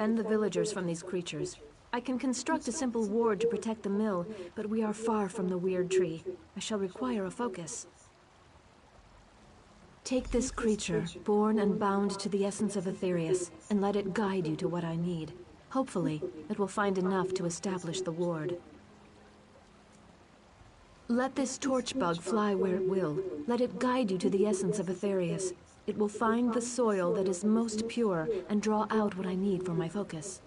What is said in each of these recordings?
And the villagers from these creatures. I can construct a simple ward to protect the mill, but we are far from the weird tree. I shall require a focus. Take this creature, born and bound to the essence of Aetherius, and let it guide you to what I need. Hopefully, it will find enough to establish the ward. Let this torch bug fly where it will. Let it guide you to the essence of Aetherius. It will find the soil that is most pure and draw out what I need for my focus.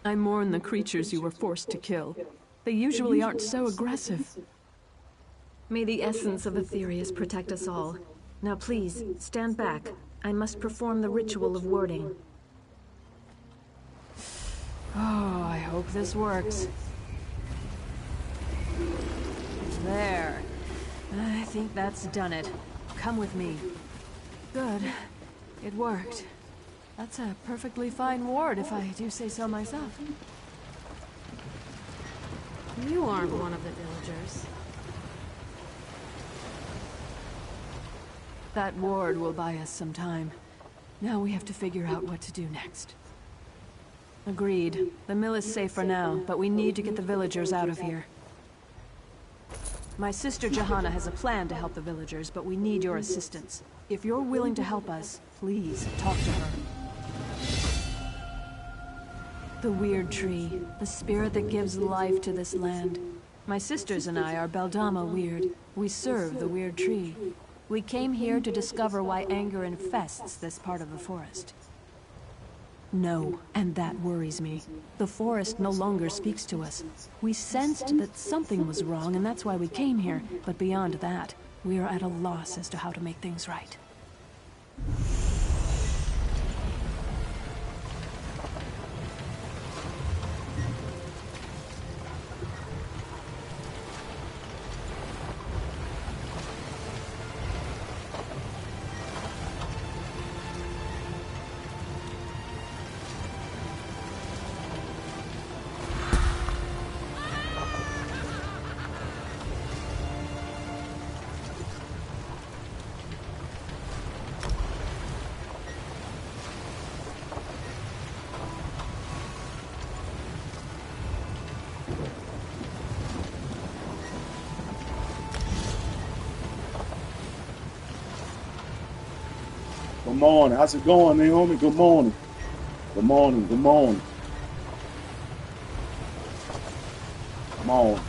I mourn the creatures you were forced to kill. They usually aren't so aggressive. May the essence of Aetherius protect us all. Now please, stand back. I must perform the ritual of warding. Oh, I hope this works. There. I think that's done it. Come with me. Good. It worked. That's a perfectly fine ward, if I do say so myself. You aren't one of the villagers. That ward will buy us some time. Now we have to figure out what to do next. Agreed. The mill is safe for now, but we need to get the villagers out of here. My sister Johanna has a plan to help the villagers, but we need your assistance. If you're willing to help us, please talk to her. The Weird Tree, the spirit that gives life to this land. My sisters and I are Beldama Weird. We serve the Weird Tree. We came here to discover why anger infests this part of the forest. No, and that worries me. The forest no longer speaks to us. We sensed that something was wrong, and that's why we came here. But beyond that, we are at a loss as to how to make things right. Good morning. How's it going, Naomi? Good morning. Good morning. Good morning. Come on.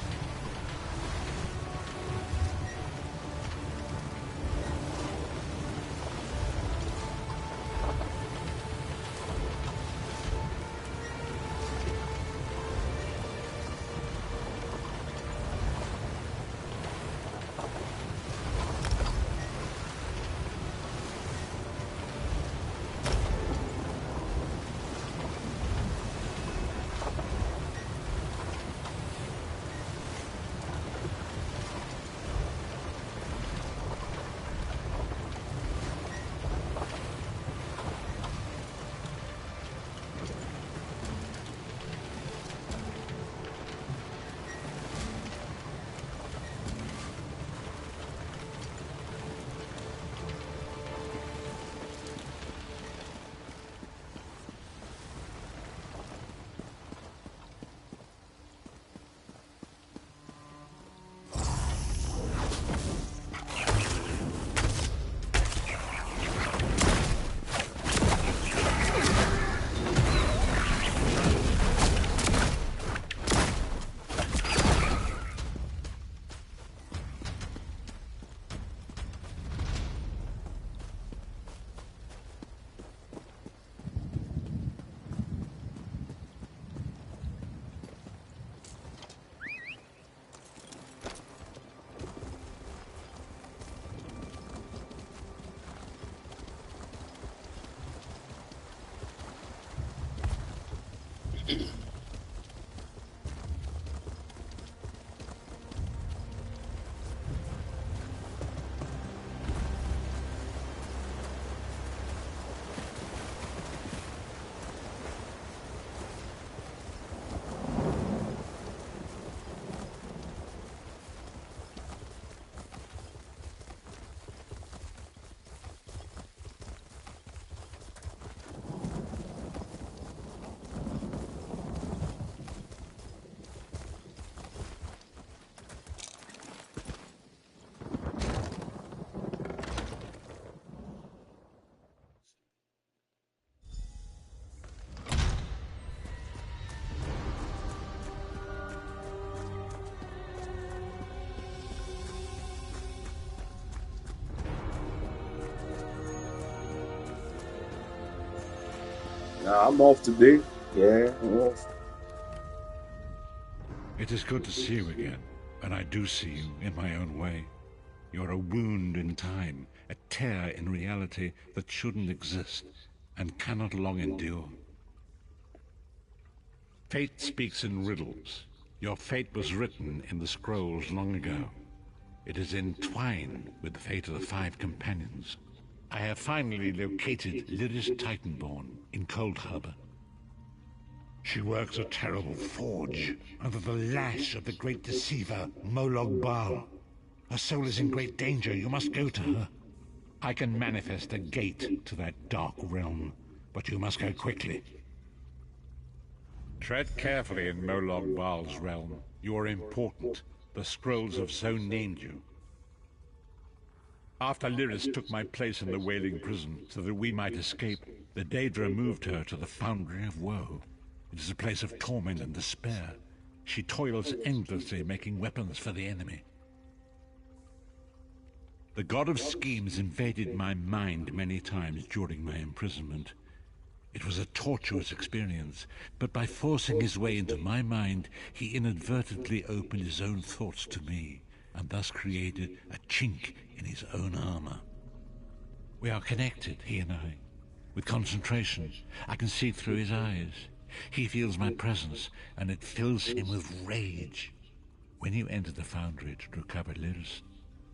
Nah, I'm off today. Yeah, I'm off. It is good to see you again, and I do see you in my own way. You're a wound in time, a tear in reality that shouldn't exist and cannot long endure. Fate speaks in riddles. Your fate was written in the scrolls long ago. It is entwined with the fate of the 5 companions. I have finally located Lyris Titanborn in Cold Harbor. She works a terrible forge under the lash of the great deceiver, Molog Baal. Her soul is in great danger. You must go to her. I can manifest a gate to that dark realm, but you must go quickly. Tread carefully in Molog Baal's realm. You are important. The scrolls have so named you. After Lyris took my place in the Wailing Prison so that we might escape, the Daedra moved her to the Foundry of Woe. It is a place of torment and despair. She toils endlessly making weapons for the enemy. The god of schemes invaded my mind many times during my imprisonment. It was a tortuous experience, but by forcing his way into my mind, he inadvertently opened his own thoughts to me, and thus created a chink in his own armor. We are connected, he and I. With concentration, I can see through his eyes. He feels my presence, and it fills him with rage. When you enter the Foundry to recover Lyris,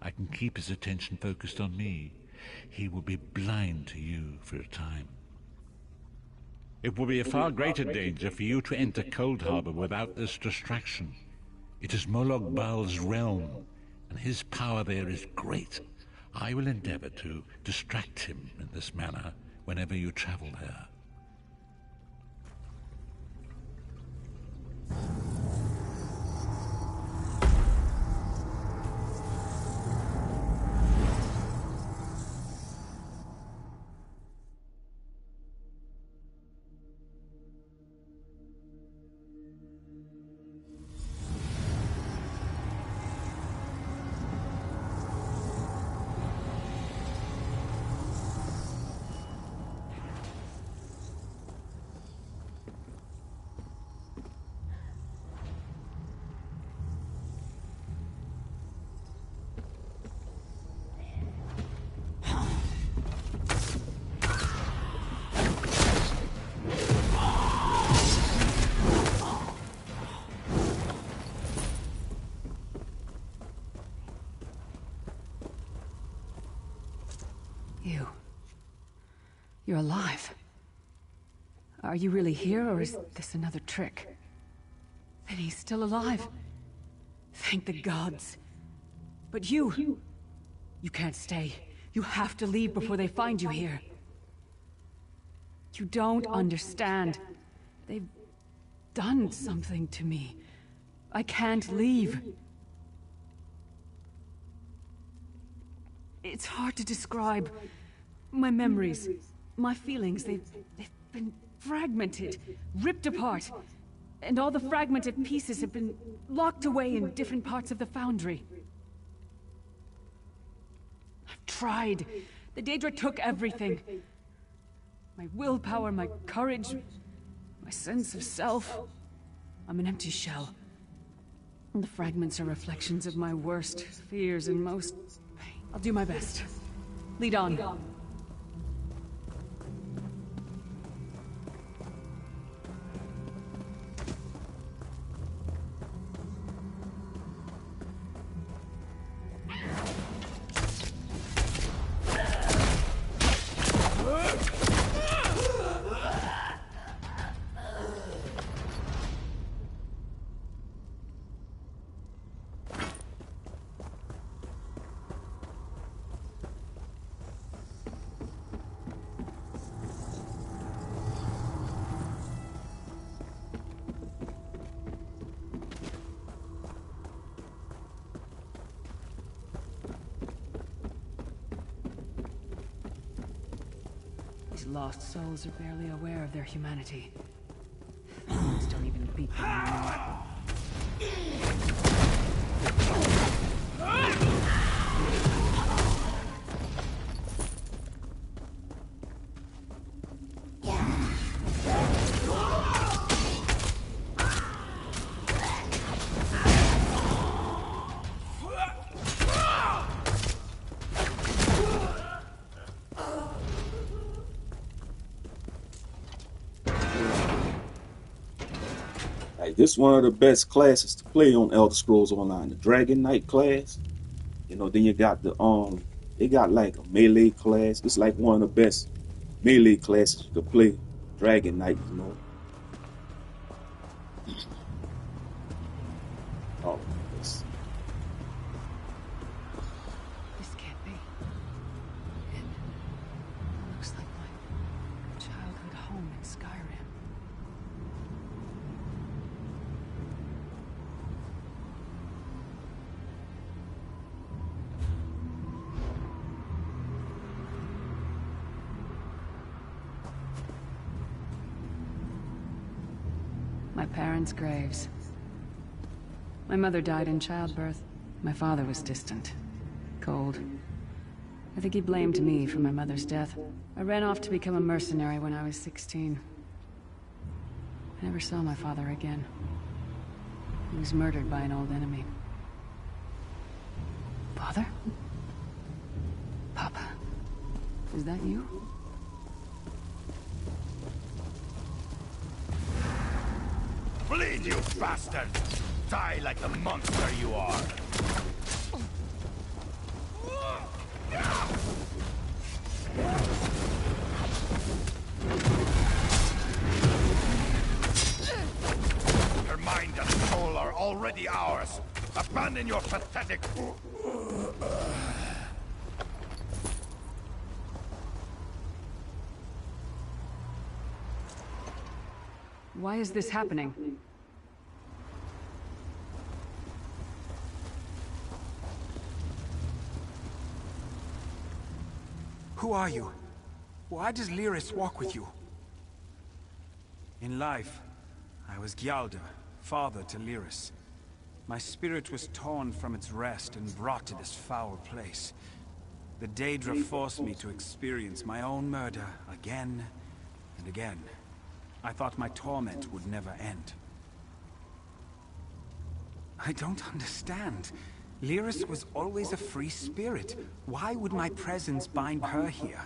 I can keep his attention focused on me. He will be blind to you for a time. It will be a far greater danger for you to enter Cold Harbor without this distraction. It is Molog Baal's realm, and his power there is great. I will endeavor to distract him in this manner whenever you travel there. You're alive. Are you really here, or is this another trick? Then he's still alive. Thank the gods. But you can't stay. You have to leave before they find you here. You don't understand. They've done something to me. I can't leave. It's hard to describe. My memories, my feelings, they've been fragmented, ripped apart. And all the fragmented pieces have been locked away in different parts of the Foundry. I've tried. The Daedra took everything. My willpower, my courage, my sense of self. I'm an empty shell. And the fragments are reflections of my worst fears and most pain. I'll do my best. Lead on. Lost souls are barely aware of their humanity. Things don't even beat them anymore. Like this one of the best classes to play on Elder Scrolls Online, the Dragon Knight class. You know, then you got they got like a melee class. It's like one of the best melee classes you could play. Dragon Knight, you know. Oh, this. This can't be. It looks like my childhood home in Skyrim. My parents' graves. My mother died in childbirth. My father was distant. Cold. I think he blamed me for my mother's death. I ran off to become a mercenary when I was 16. I never saw my father again. He was murdered by an old enemy. Father? Papa? Is that you? Bleed, you bastard! Die like the monster you are! Your mind and soul are already ours! Abandon your pathetic... Why is this happening? Who are you? Why does Lyris walk with you? In life, I was Gyalda, father to Lyris. My spirit was torn from its rest and brought to this foul place. The Daedra forced me to experience my own murder again and again. I thought my torment would never end. I don't understand. Lyris was always a free spirit. Why would my presence bind her here?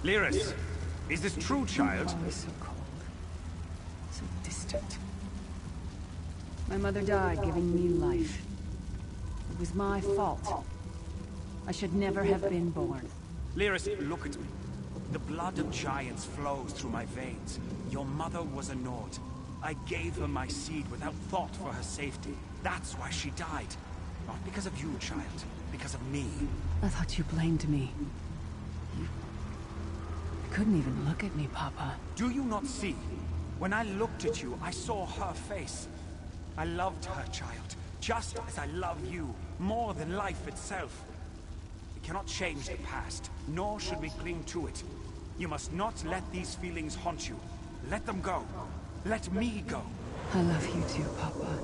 Lyris, is this true, child? Always so cold. So distant. My mother died giving me life. It was my fault. I should never have been born. Lyris, look at me. The blood of giants flows through my veins. Your mother was a Nord. I gave her my seed without thought for her safety. That's why she died. Not because of you, child. Because of me. I thought you blamed me. You couldn't even look at me, Papa. Do you not see? When I looked at you, I saw her face. I loved her, child. Just as I love you. More than life itself. We cannot change the past. Nor should we cling to it. You must not let these feelings haunt you. Let them go. Let me go. I love you too, Papa.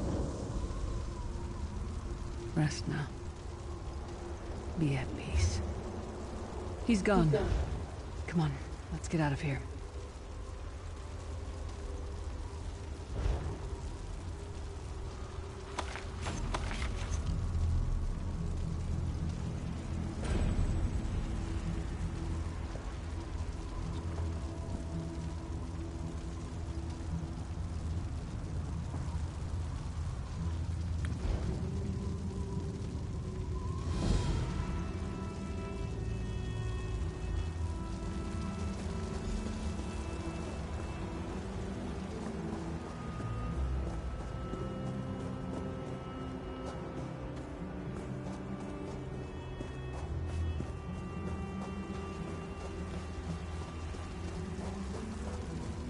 Rest now. Be at peace. He's gone. Come on, let's get out of here.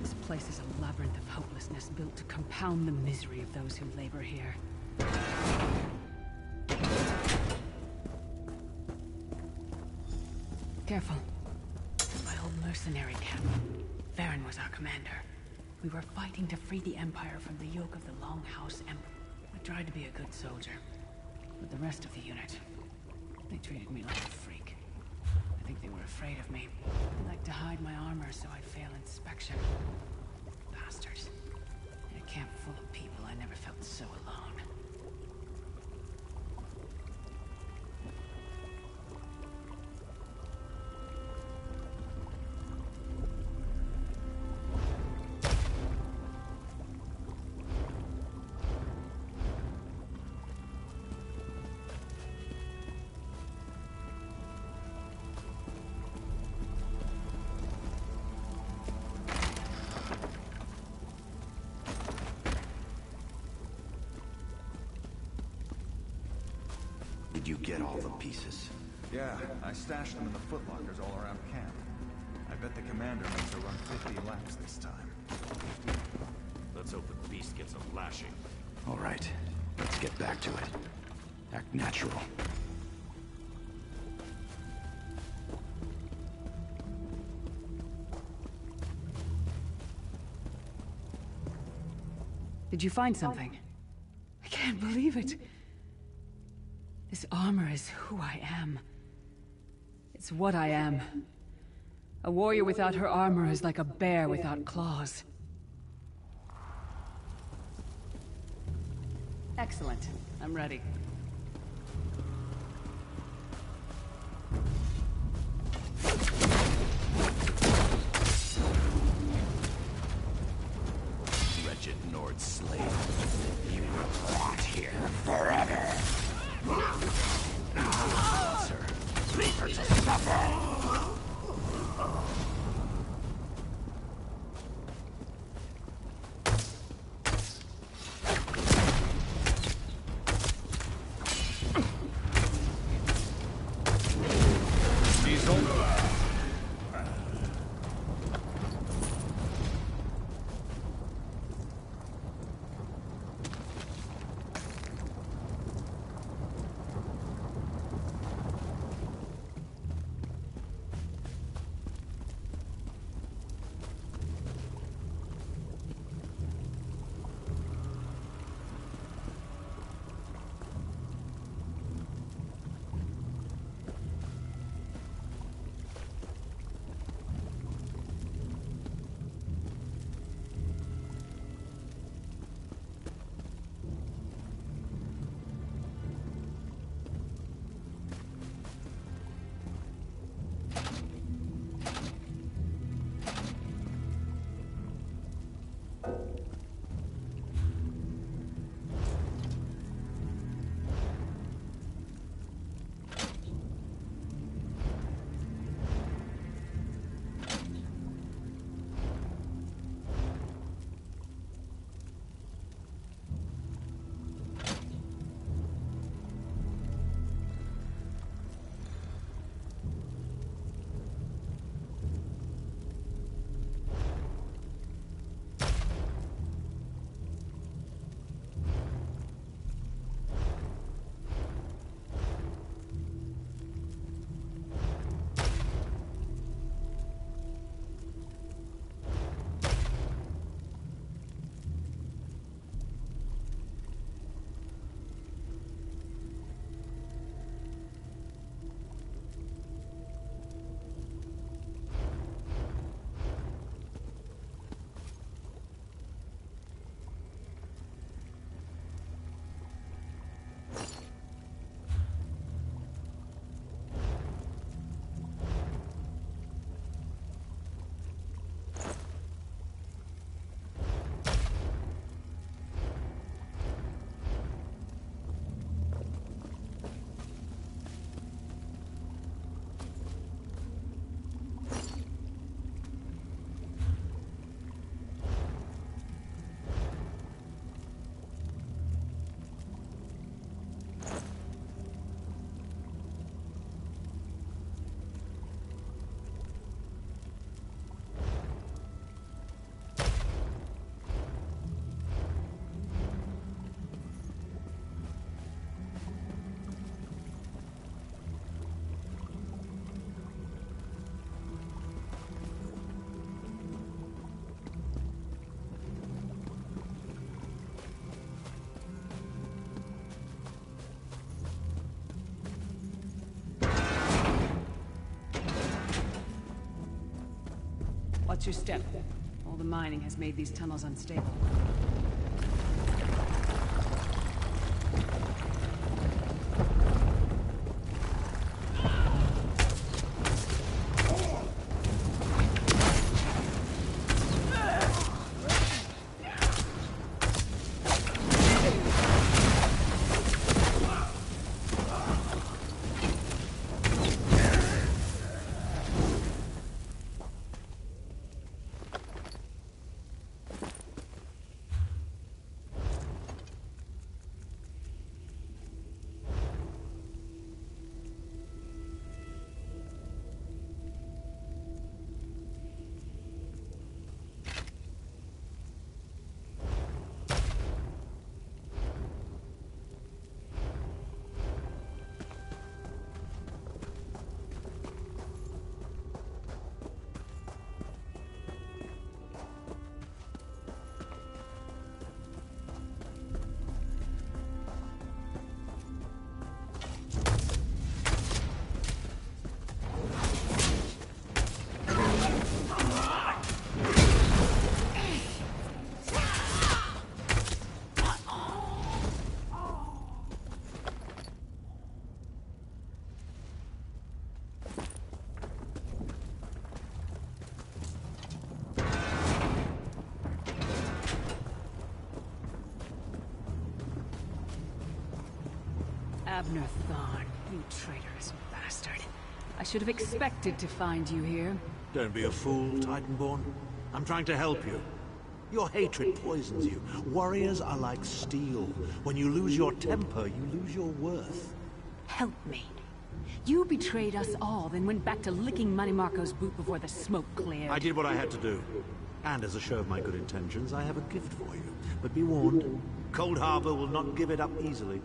This place is a labyrinth of hopelessness built to compound the misery of those who labor here. Careful. My old mercenary camp. Varen was our commander. We were fighting to free the Empire from the yoke of the Longhouse Emperor. I tried to be a good soldier. But the rest of the unit, they treated me like a freak. I think they were afraid of me. They liked to hide my armor so I'd fail inspection. Bastards. In a camp full of people, I never felt so alone. get all the pieces? Yeah, I stashed them in the footlockers all around camp. I bet the commander makes her run 50 laps this time. Let's hope the beast gets a lashing. All right, let's get back to it. Act natural. Did you find something? I can't believe it. This armor is who I am. It's what I am. A warrior without her armor is like a bear without claws. Excellent. I'm ready. Wretched Nord slave. You will rot here forever. Sir, leave her to suffer. Watch your step. All the mining has made these tunnels unstable. Abner Thorn, you traitorous bastard. I should have expected to find you here. Don't be a fool, Titanborn. I'm trying to help you. Your hatred poisons you. Warriors are like steel. When you lose your temper, you lose your worth. Help me. You betrayed us all, then went back to licking Money Marco's boot before the smoke cleared. I did what I had to do. And as a show of my good intentions, I have a gift for you. But be warned, Cold Harbor will not give it up easily.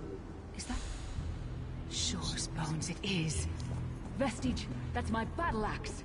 Is that... Shore's bones, it is. Vestige, that's my battle axe.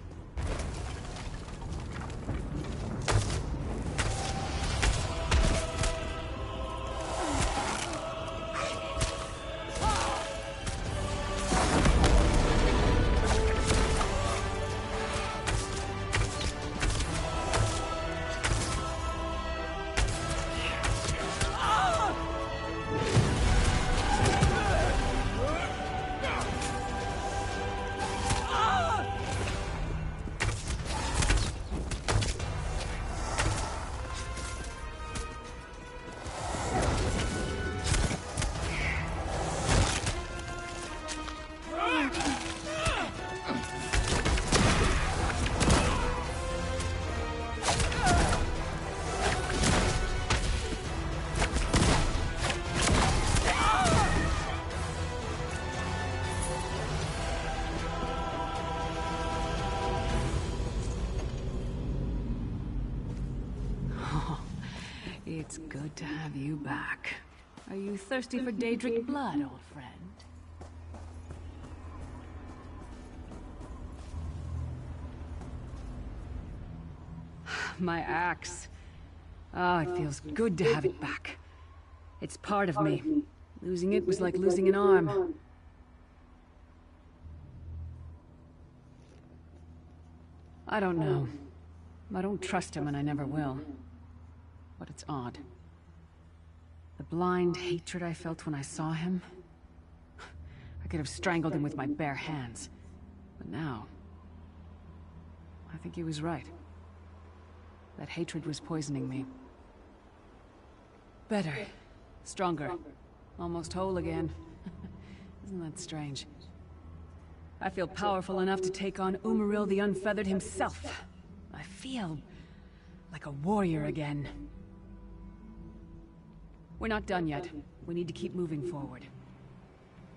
It's good to have you back. Are you thirsty for Daedric blood, old friend? My axe. Oh, it feels good to have it back. It's part of me. Losing it was like losing an arm. I don't know. I don't trust him and I never will. But it's odd. The blind hatred I felt when I saw him... I could have strangled him with my bare hands. But now... I think he was right. That hatred was poisoning me. Better. Stronger. Almost whole again. Isn't that strange? I feel powerful enough to take on Umaril the Unfeathered himself. I feel... like a warrior again. We're not done yet. We need to keep moving forward.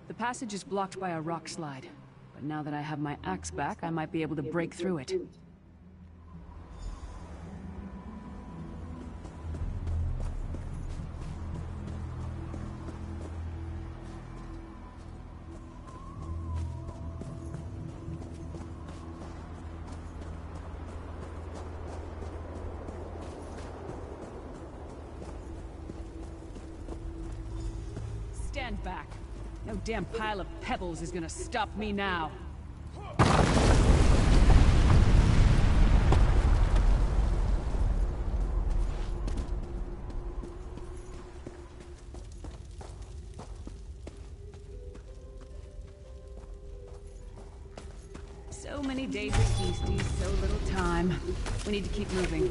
The passage is blocked by a rock slide, but now that I have my axe back, I might be able to break through it. Stand back. No damn pile of pebbles is gonna stop me now. So many Daedric beasties, so little time. We need to keep moving.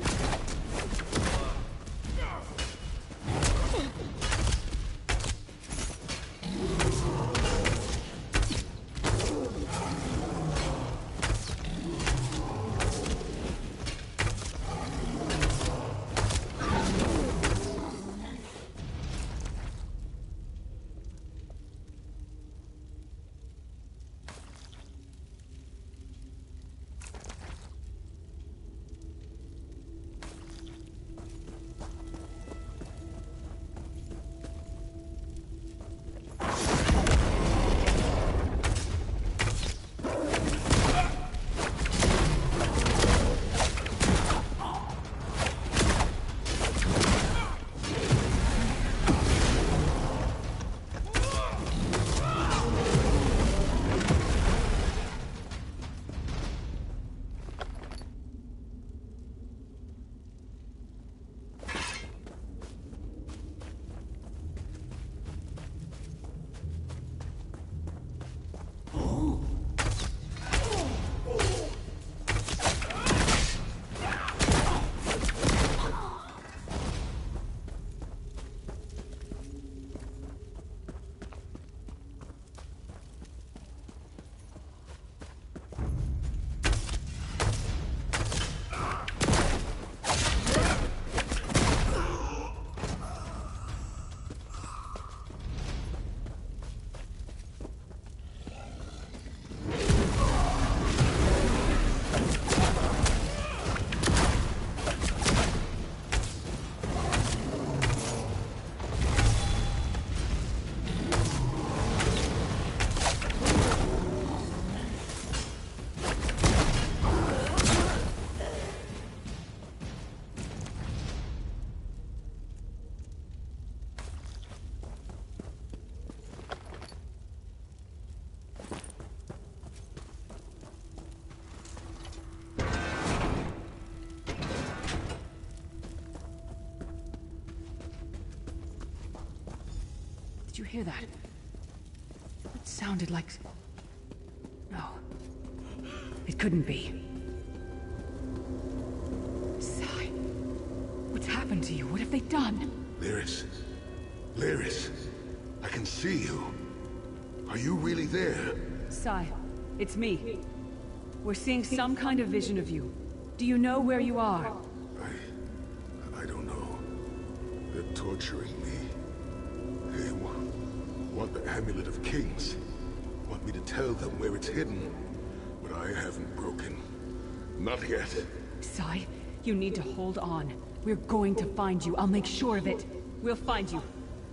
Did you hear that? It sounded like... No. It couldn't be. Sai, what's happened to you? What have they done? Lyris. Lyris. I can see you. Are you really there? Sai, it's me. We're seeing some kind of vision of you. Do you know where you are? I don't know. They're torturing me. They want the Amulet of Kings. Want me to tell them where it's hidden. But I haven't broken. Not yet. Sai, you need to hold on. We're going to find you. I'll make sure of it. We'll find you.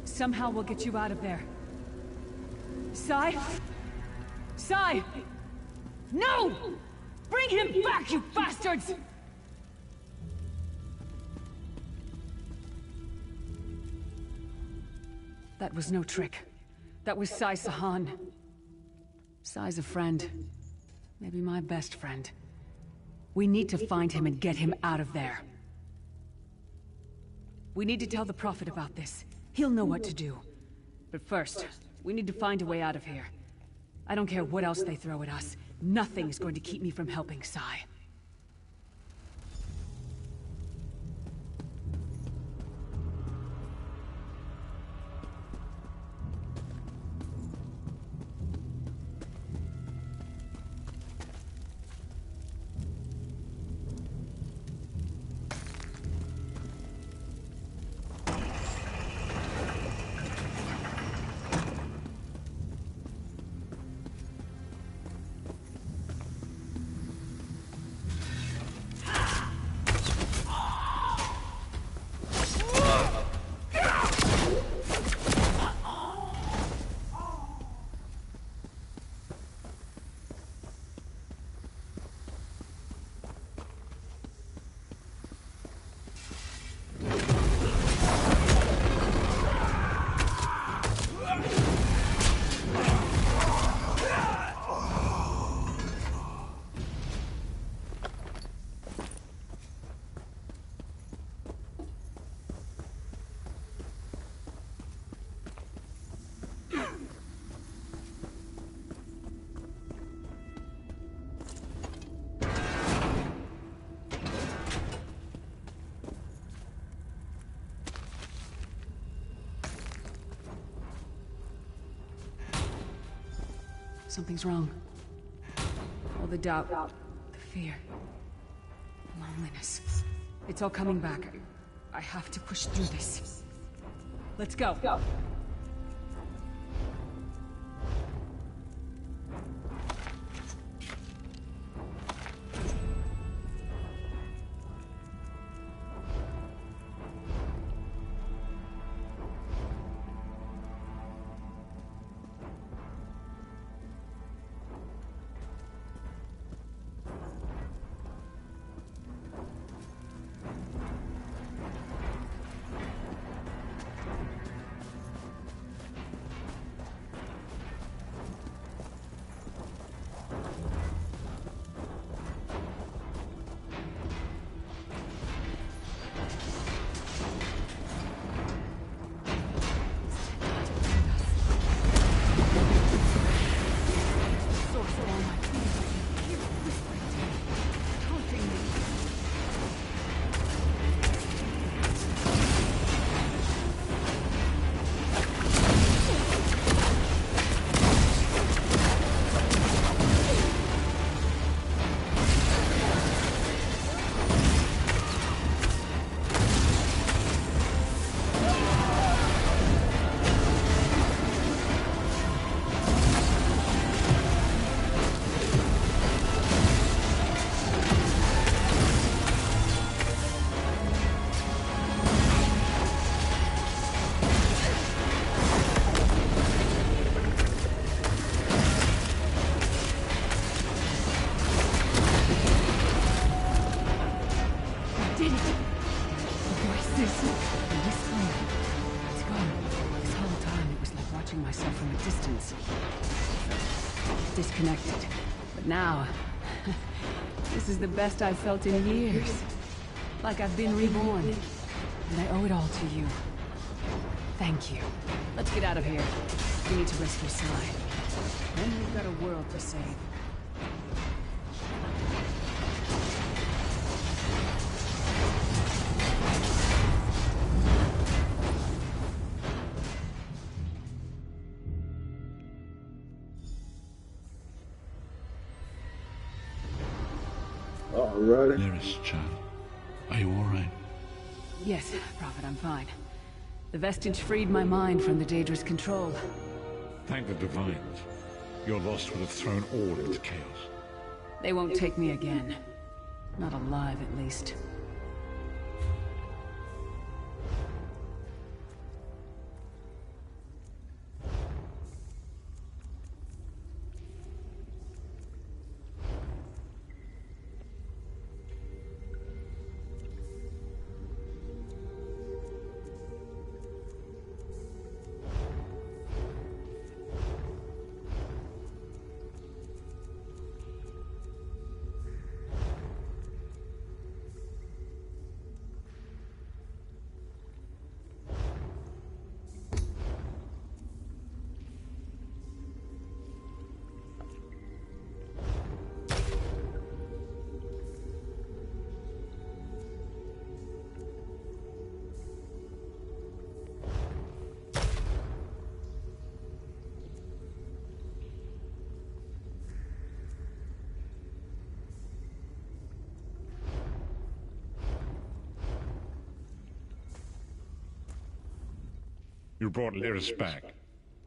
Somehow we'll get you out of there. Sai? Sai! No! Bring him back, you bastards! That was no trick. That was Sai Sahan. Sai's a friend. Maybe my best friend. We need to find him and get him out of there. We need to tell the Prophet about this. He'll know what to do. But first, we need to find a way out of here. I don't care what else they throw at us. Nothing is going to keep me from helping Sai. Something's wrong. All the doubt, the fear, the loneliness. It's all coming back. I have to push through this. Let's go. Disconnected. But now, this is the best I've felt in years. Like I've been reborn. And I owe it all to you. Thank you. Let's get out of here. We need to rescue Sai. Then we've got a world to save. Alrighty. Lyris, child. Are you alright? Yes, Prophet, I'm fine. The vestige freed my mind from the Daedra's control. Thank the Divines. Your loss would have thrown all into chaos. They won't take me again. Not alive, at least. You brought Lyris back,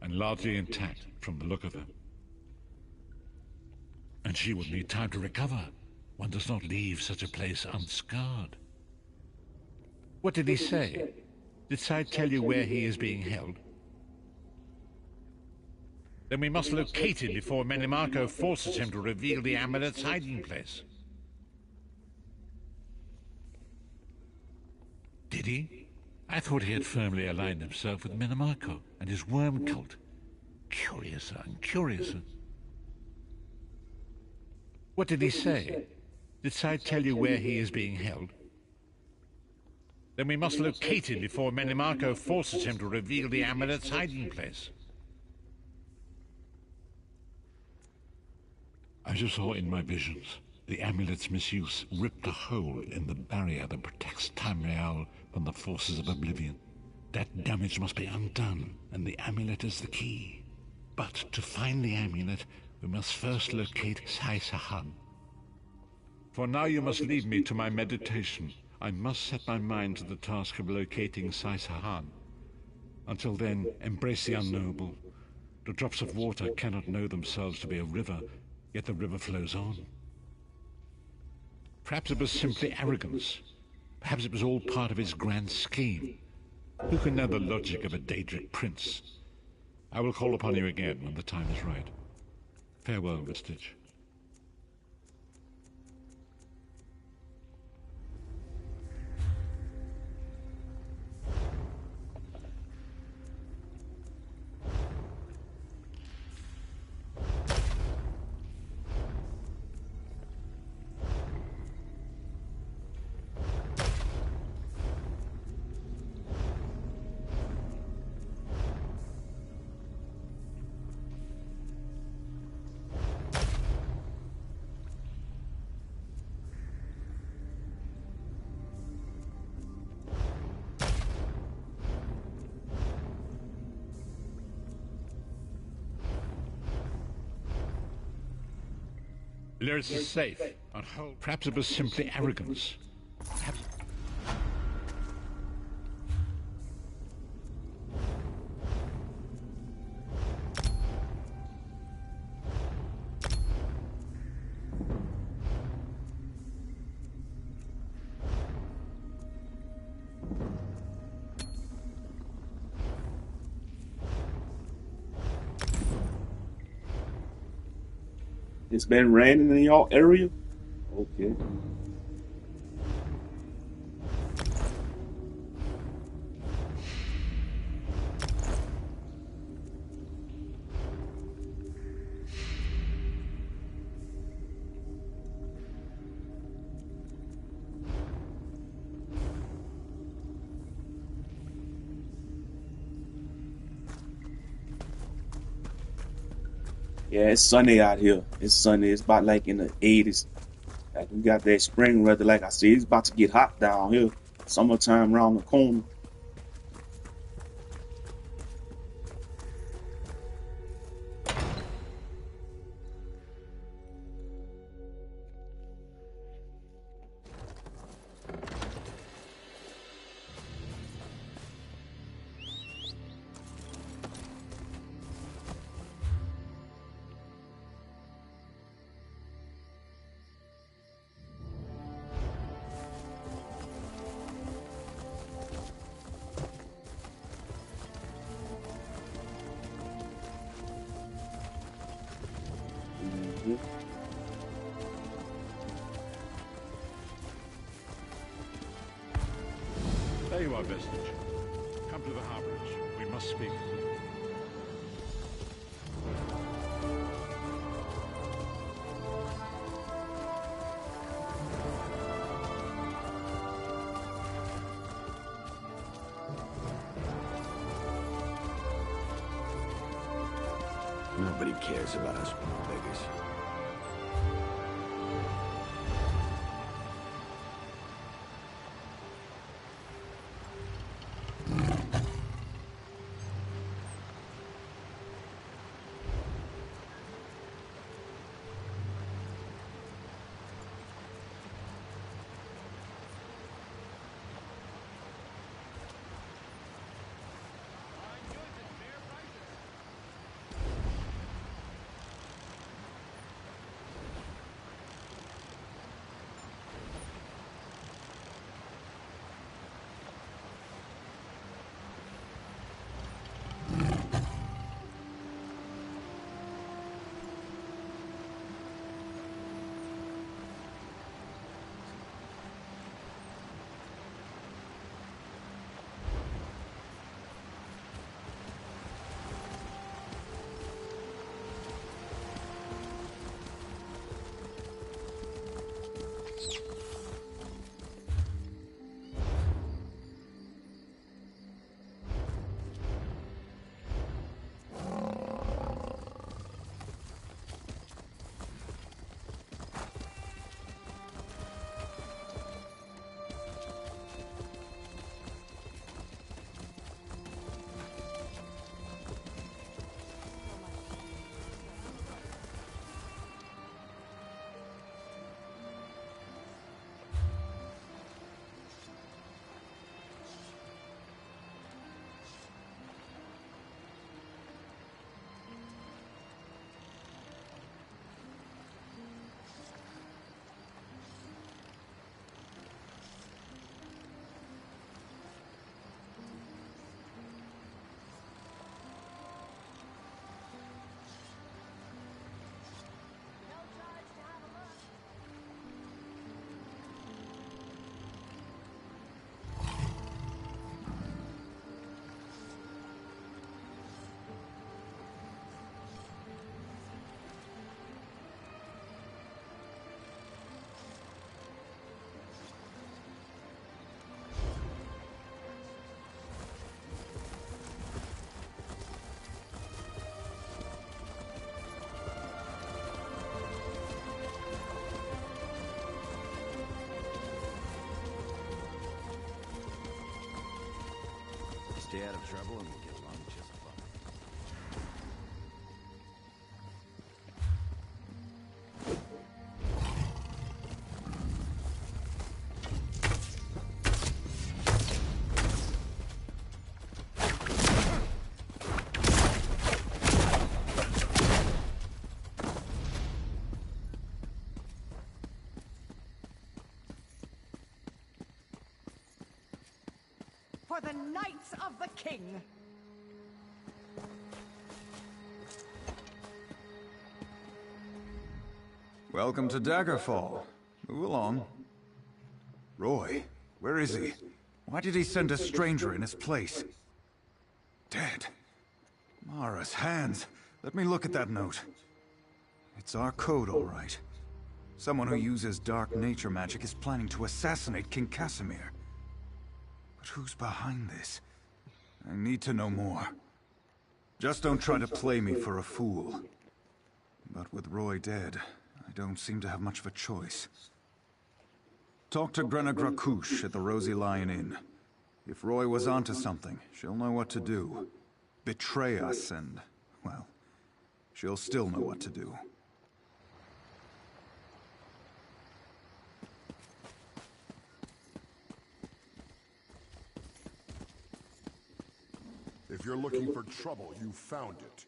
and largely intact from the look of her. And she would need time to recover. One does not leave such a place unscarred. What did he say? Did Sai tell you where he is being held? Then we must locate him before Menimarco forces him to reveal the amulet's hiding place. Did he? I thought he had firmly aligned himself with Menimarco and his worm cult. Curiouser and curiouser. What did he say? Did Sai tell you where he is being held? Then we must locate him before Menimarco forces him to reveal the amulet's hiding place. As you saw in my visions, the amulet's misuse ripped a hole in the barrier that protects Tamriel from the forces of oblivion. That damage must be undone, and the amulet is the key. But to find the amulet, we must first locate Sai Sahan. For now you must leave me to my meditation. I must set my mind to the task of locating Sai Sahan. Until then, embrace the unknowable. The drops of water cannot know themselves to be a river, yet the river flows on. Perhaps it was simply arrogance. Perhaps it was all part of his grand scheme. Who can know the logic of a Daedric prince? I will call upon you again when the time is right. Farewell, Vestige. Lyris is safe. On hold. Perhaps it was simply arrogance. Perhaps... It's been raining in your area? Okay. Yeah, it's sunny out here. It's sunny. It's about like in the 80s. Like we got that spring weather. Like I said, it's about to get hot down here. Summertime around the corner. Mhm. There you are, Vestige. Come to the harbourage. We must speak. Nobody cares about us beggars. Stay out of trouble and we'll get along just fine. For the Knights of the King! Welcome to Daggerfall. Move along. Roy, where is he? Why did he send a stranger in his place? Dead. Mara's hands. Let me look at that note. It's our code, all right. Someone who uses dark nature magic is planning to assassinate King Casimir. But who's behind this? I need to know more. Just don't try to play me for a fool. But with Roy dead, I don't seem to have much of a choice. Talk to Grenna Grakush at the Rosy Lion Inn. If Roy was onto something, she'll know what to do. Betray us and, well, she'll still know what to do. If you're looking for trouble, you found it.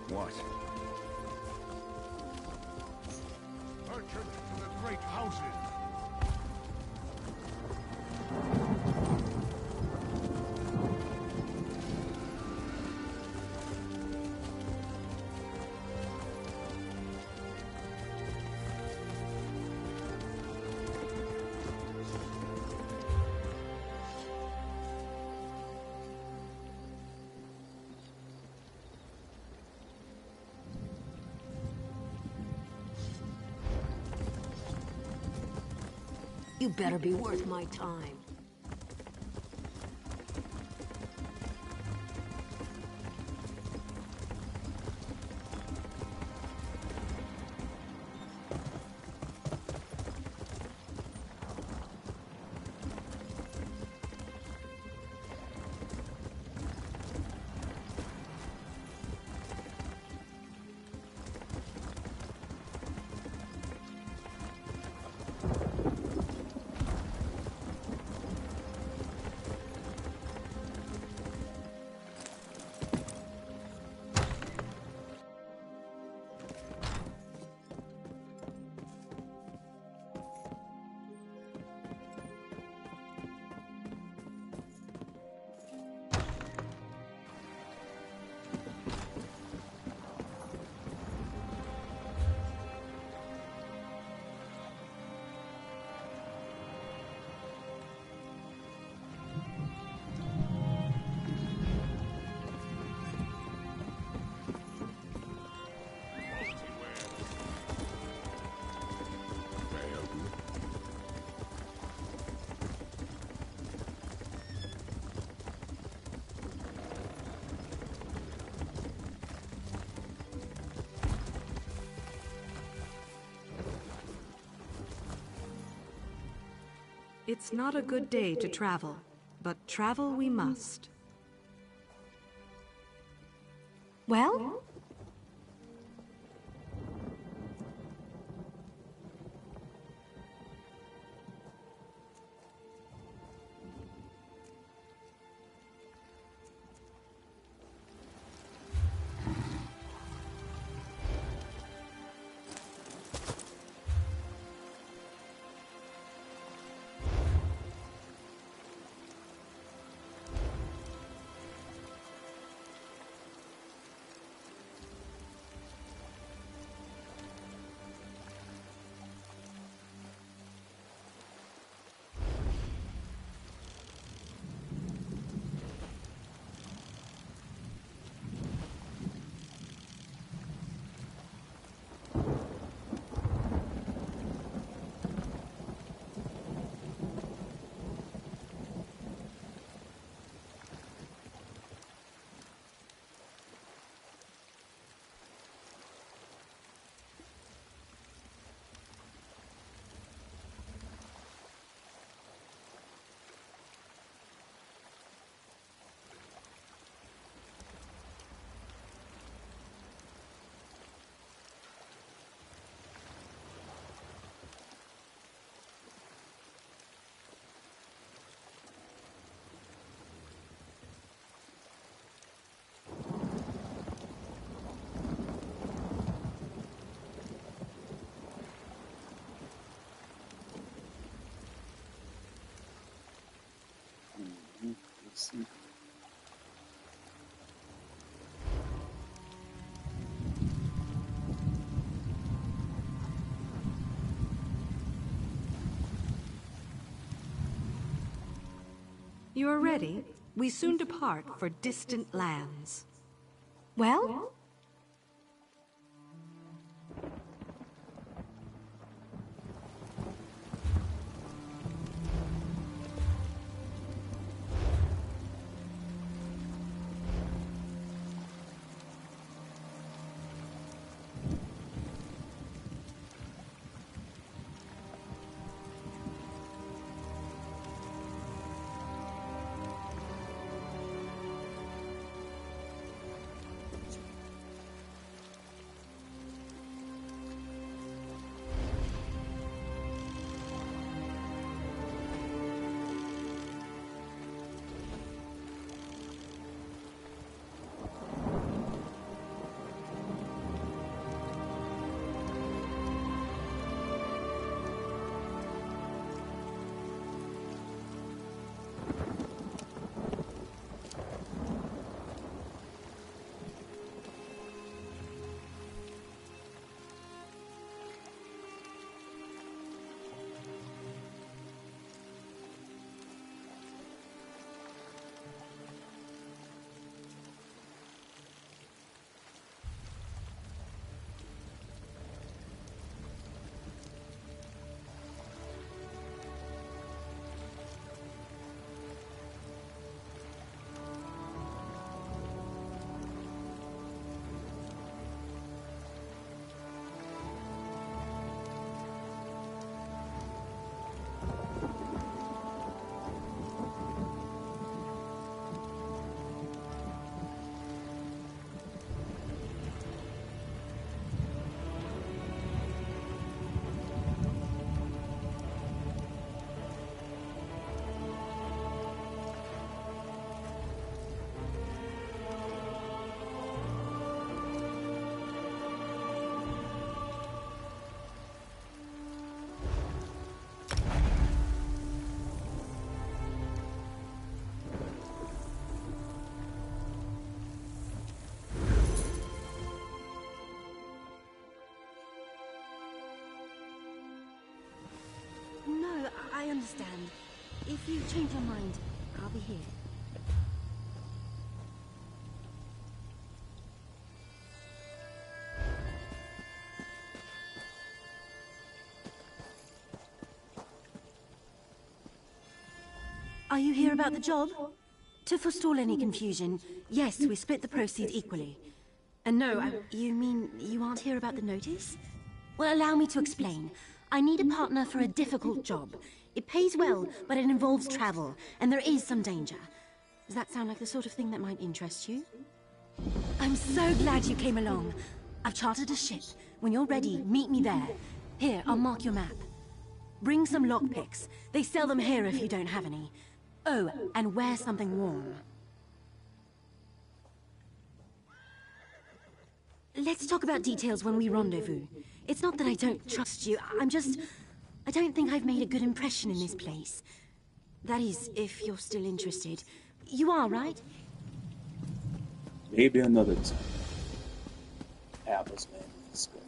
What? Merchant to the great houses. You better be worth my time. It's not a good day to travel, but travel we must. Well? See. You are ready? We soon depart for distant lands. Well? No, I understand. If you change your mind, I'll be here. Are you here about the job? To forestall any confusion, yes, we split the proceeds equally. And no, you mean you aren't here about the notice? Well, allow me to explain. I need a partner for a difficult job. It pays well, but it involves travel, and there is some danger. Does that sound like the sort of thing that might interest you? I'm so glad you came along. I've chartered a ship. When you're ready, meet me there. Here, I'll mark your map. Bring some lockpicks. They sell them here if you don't have any. Oh, and wear something warm. Let's talk about details when we rendezvous. It's not that I don't trust you, I don't think I've made a good impression in this place. That is, if you're still interested. You are, right? Maybe another time. Apples, man. Let's go.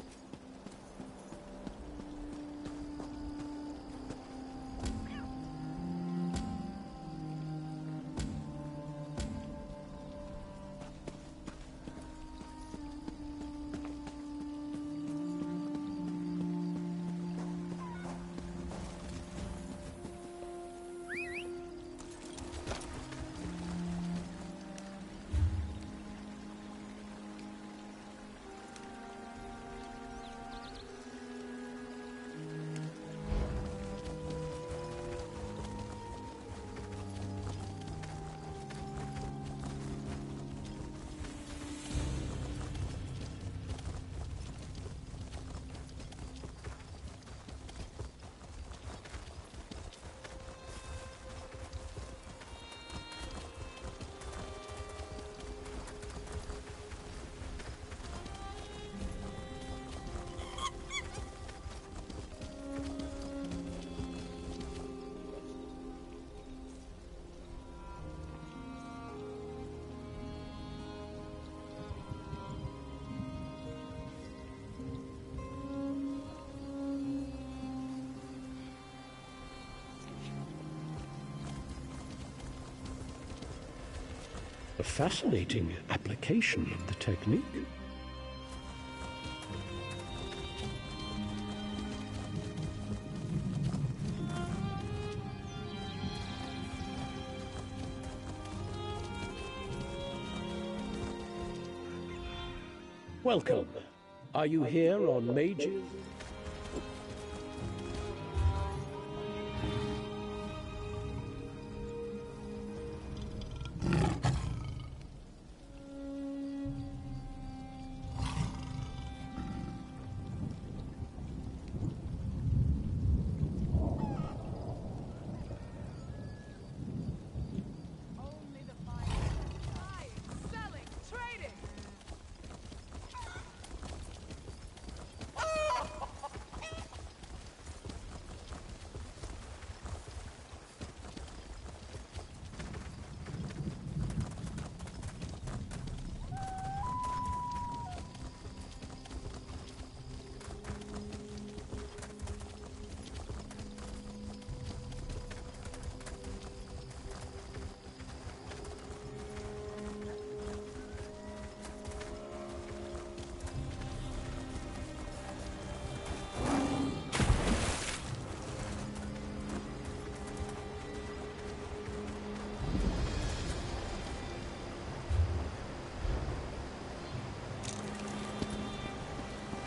A fascinating application of the technique. Welcome. Are you here on mages?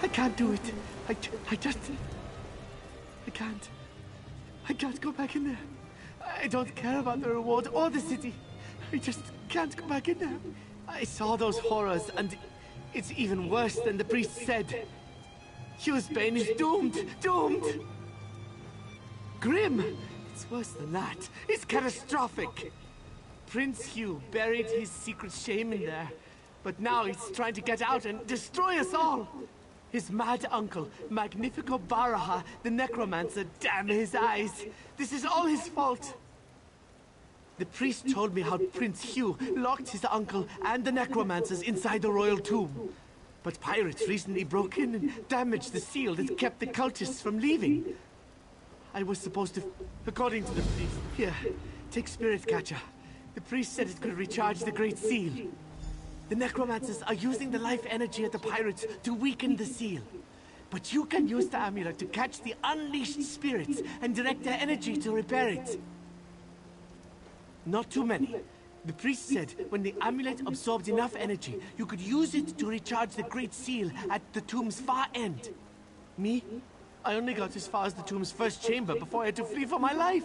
I can't do it. I can't. I can't go back in there. I don't care about the reward or the city. I just can't go back in there. I saw those horrors, and it's even worse than the priest said. Hugh's Bane is doomed! Doomed! Grim! It's worse than that. It's catastrophic. Prince Hugh buried his secret shame in there, but now he's trying to get out and destroy us all! His mad uncle, Magnifico Baraha, the necromancer, damn his eyes! This is all his fault! The priest told me how Prince Hugh locked his uncle and the necromancers inside the royal tomb. But pirates recently broke in and damaged the seal that kept the cultists from leaving. I was supposed to... According to the priest... Here, take Spirit Catcher. The priest said it could recharge the Great Seal. The necromancers are using the life energy of the pirates to weaken the seal. But you can use the amulet to catch the unleashed spirits and direct their energy to repair it. Not too many. The priest said when the amulet absorbed enough energy, you could use it to recharge the Great Seal at the tomb's far end. Me? I only got as far as the tomb's first chamber before I had to flee for my life.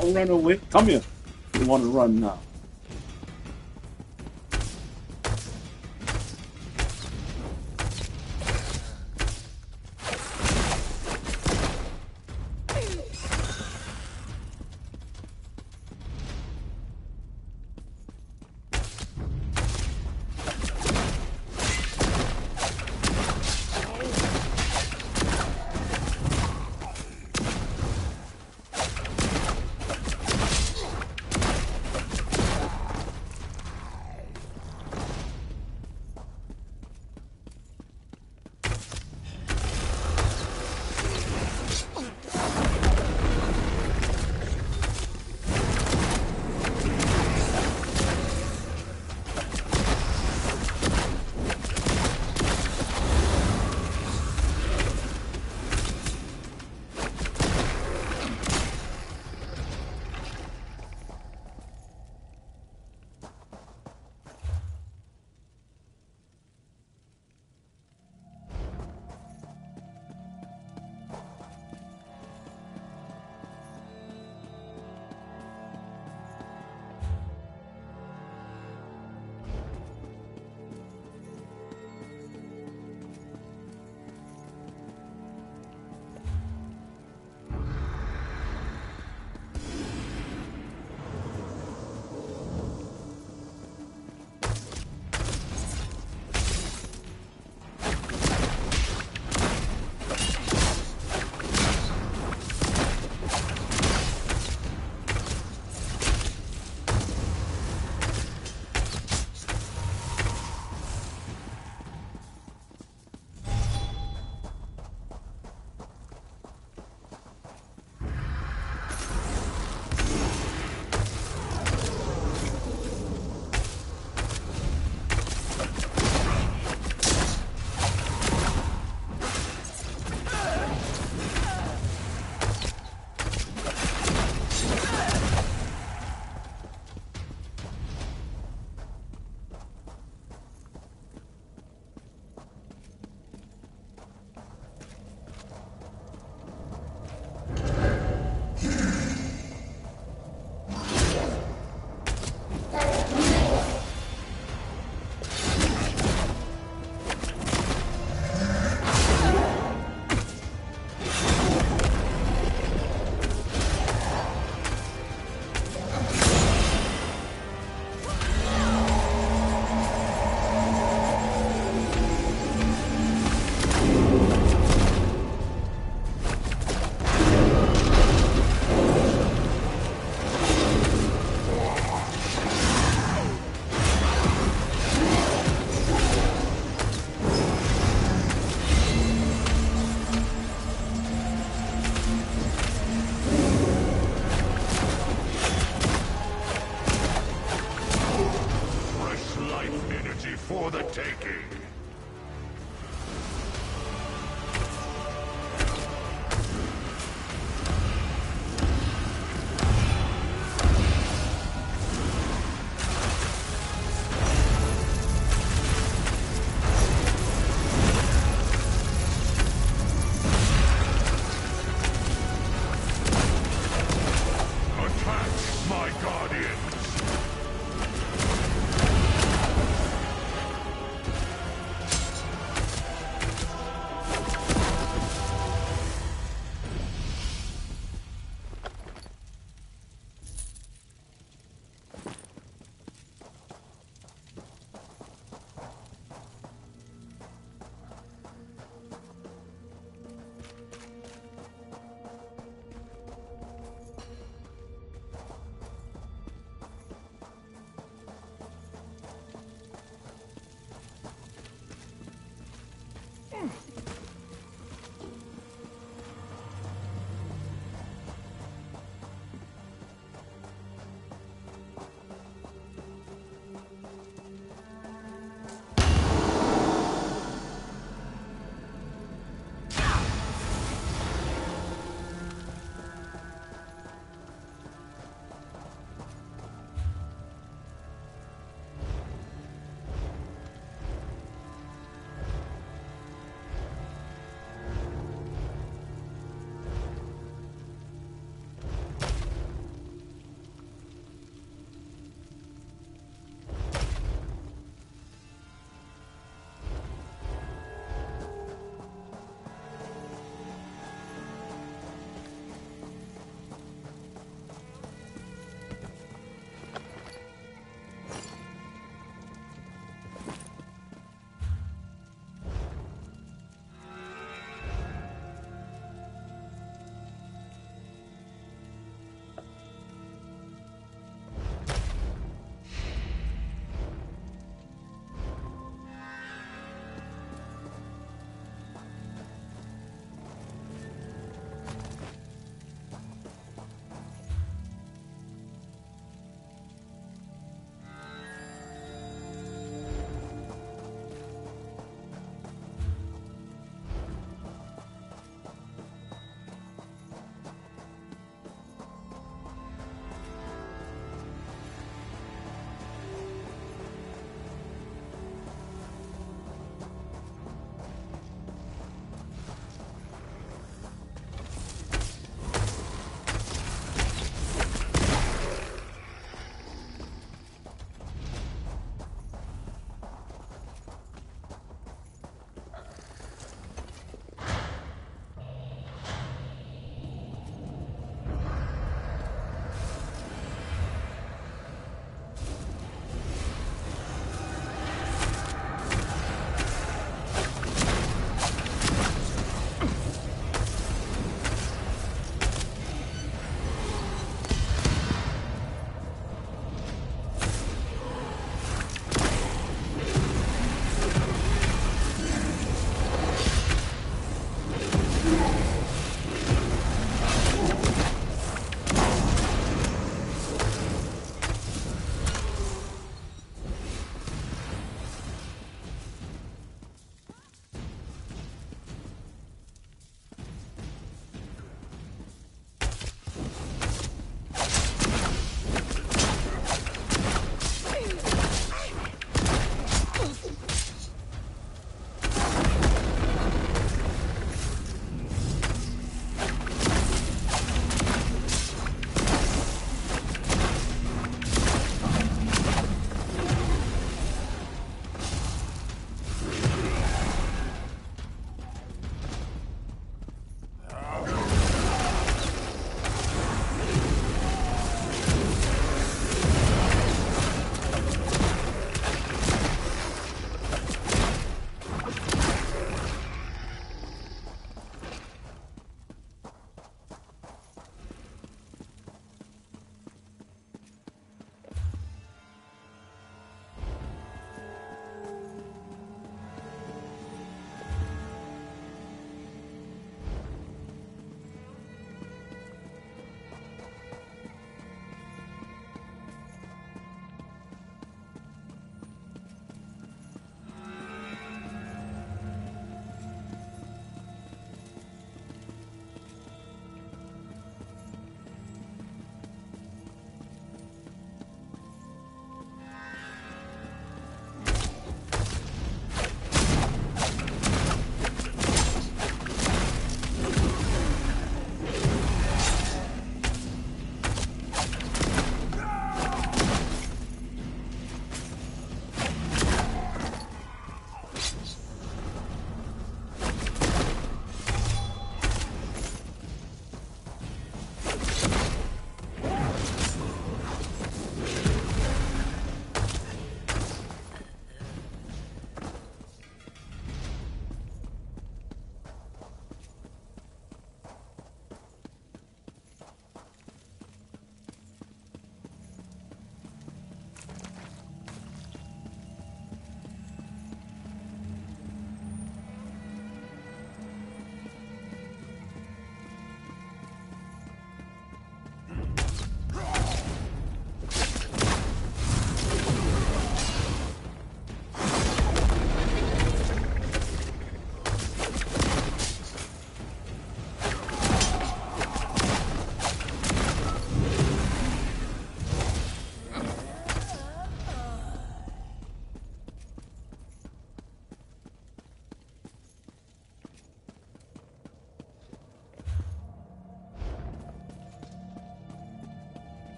Don't run away. Come here. You want to run now.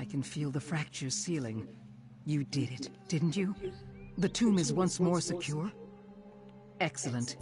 I can feel the fractures sealing. You did it, didn't you? The tomb is once more secure? Excellent.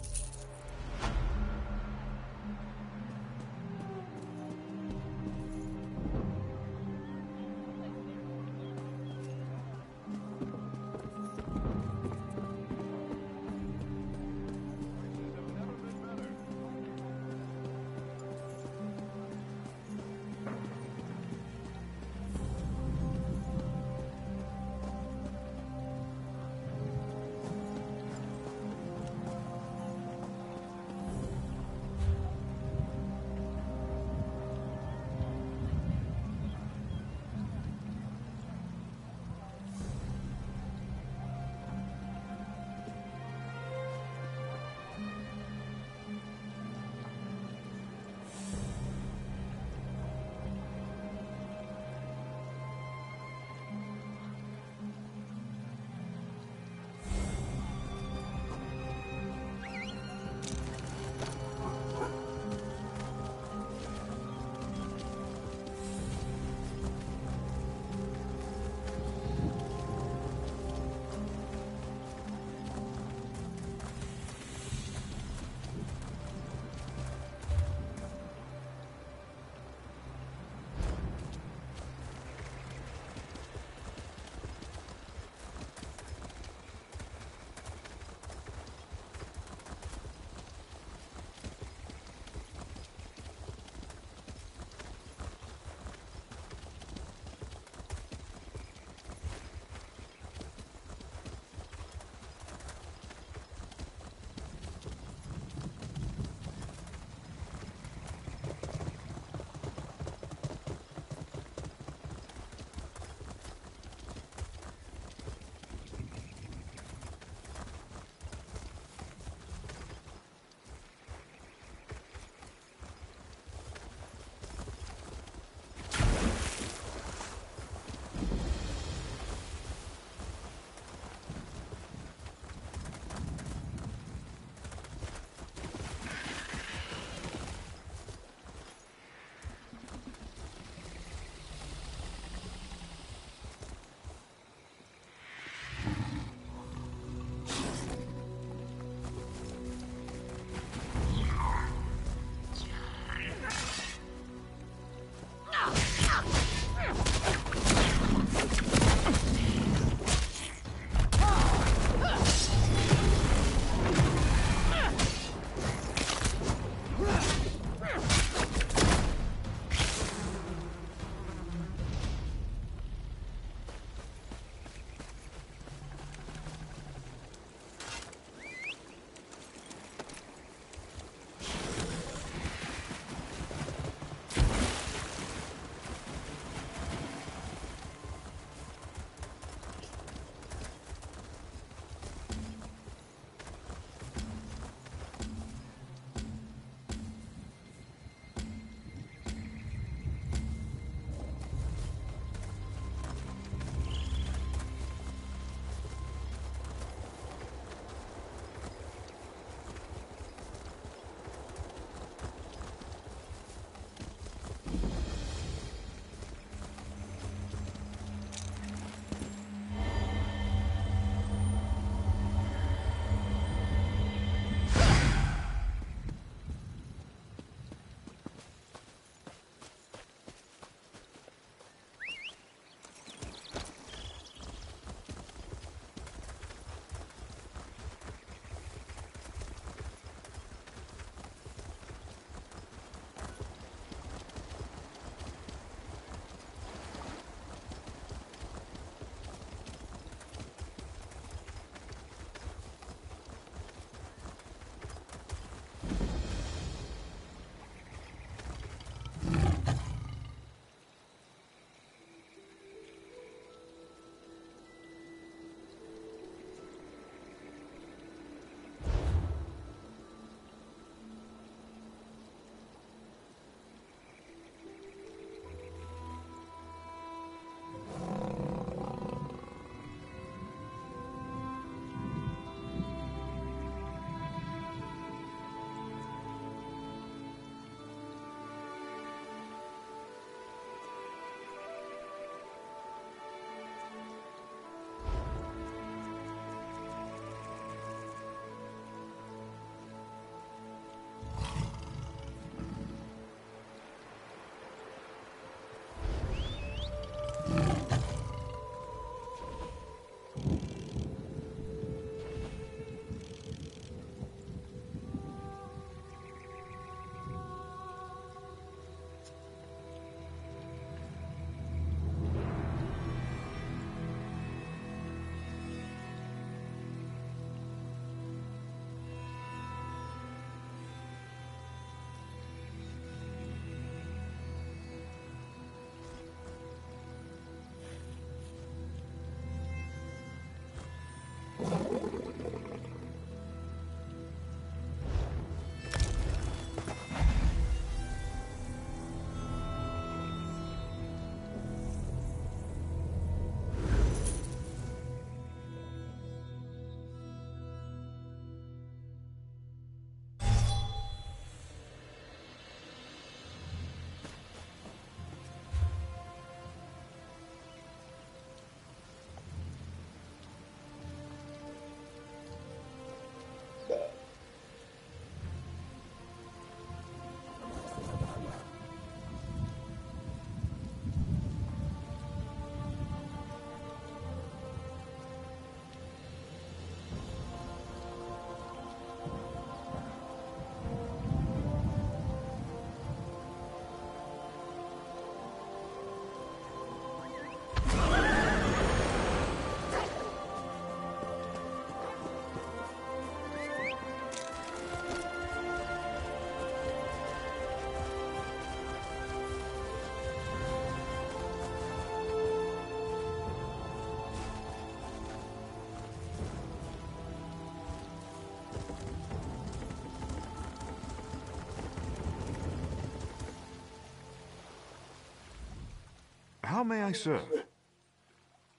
How may I serve?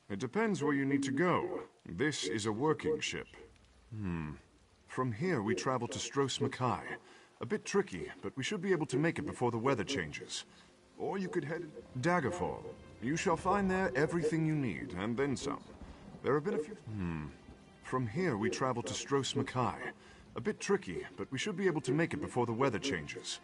It depends where you need to go. This is a working ship. From here, we travel to Stros Makai. A bit tricky, but we should be able to make it before the weather changes. Or you could head Daggerfall. You shall find there everything you need, and then some. There have been a few... From here, we travel to Stros Makai. A bit tricky, but we should be able to make it before the weather changes.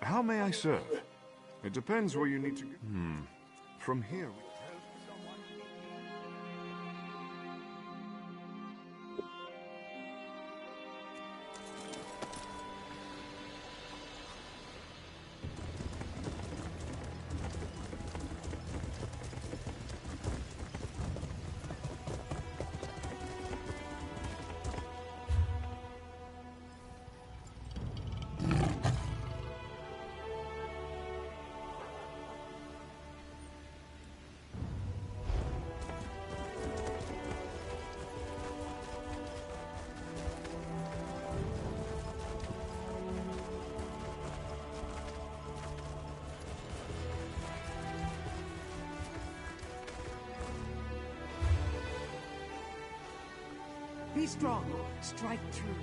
How may I serve? It depends where you need to go. From here... Be strong. Strike true.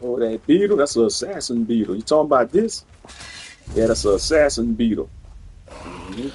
Oh, that beetle? That's an assassin beetle. You talking about this? Yeah, that's an assassin beetle. Mhm.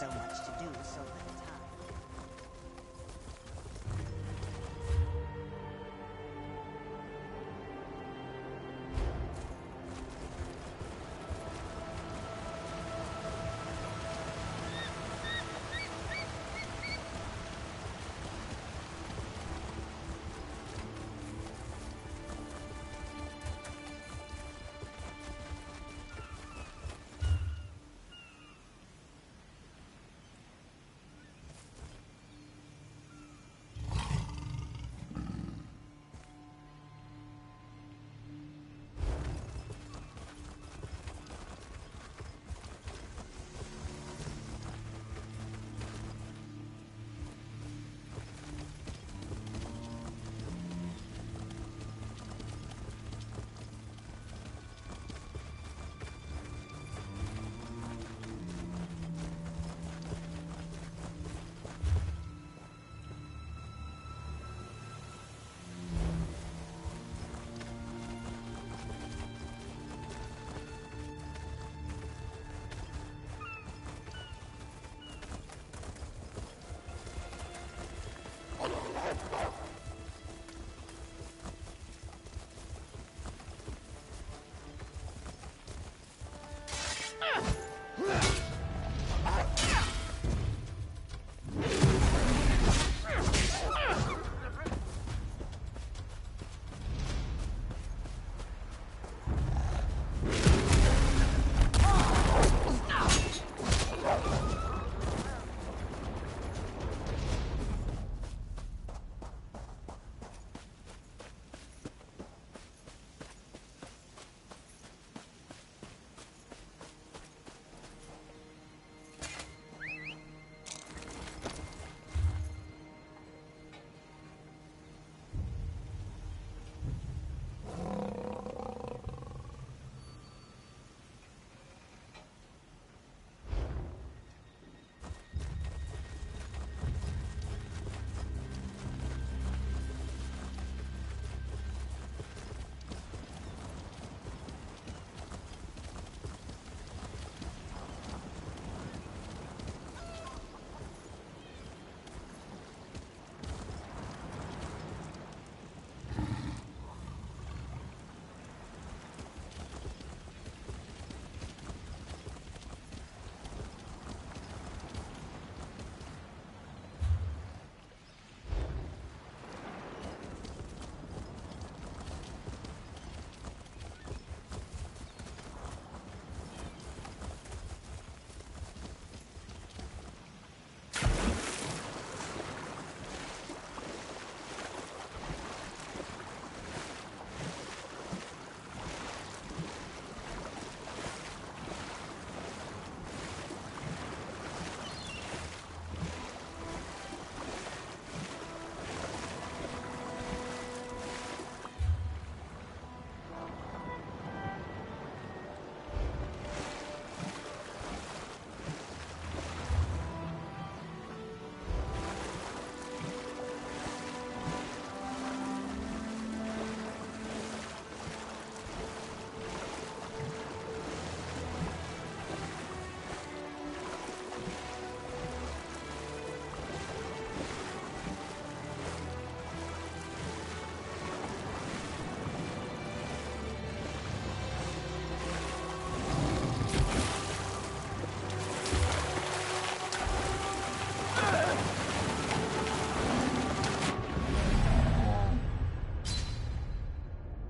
so much to do with so little time.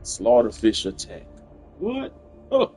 Slaughterfish attack. What? Oh.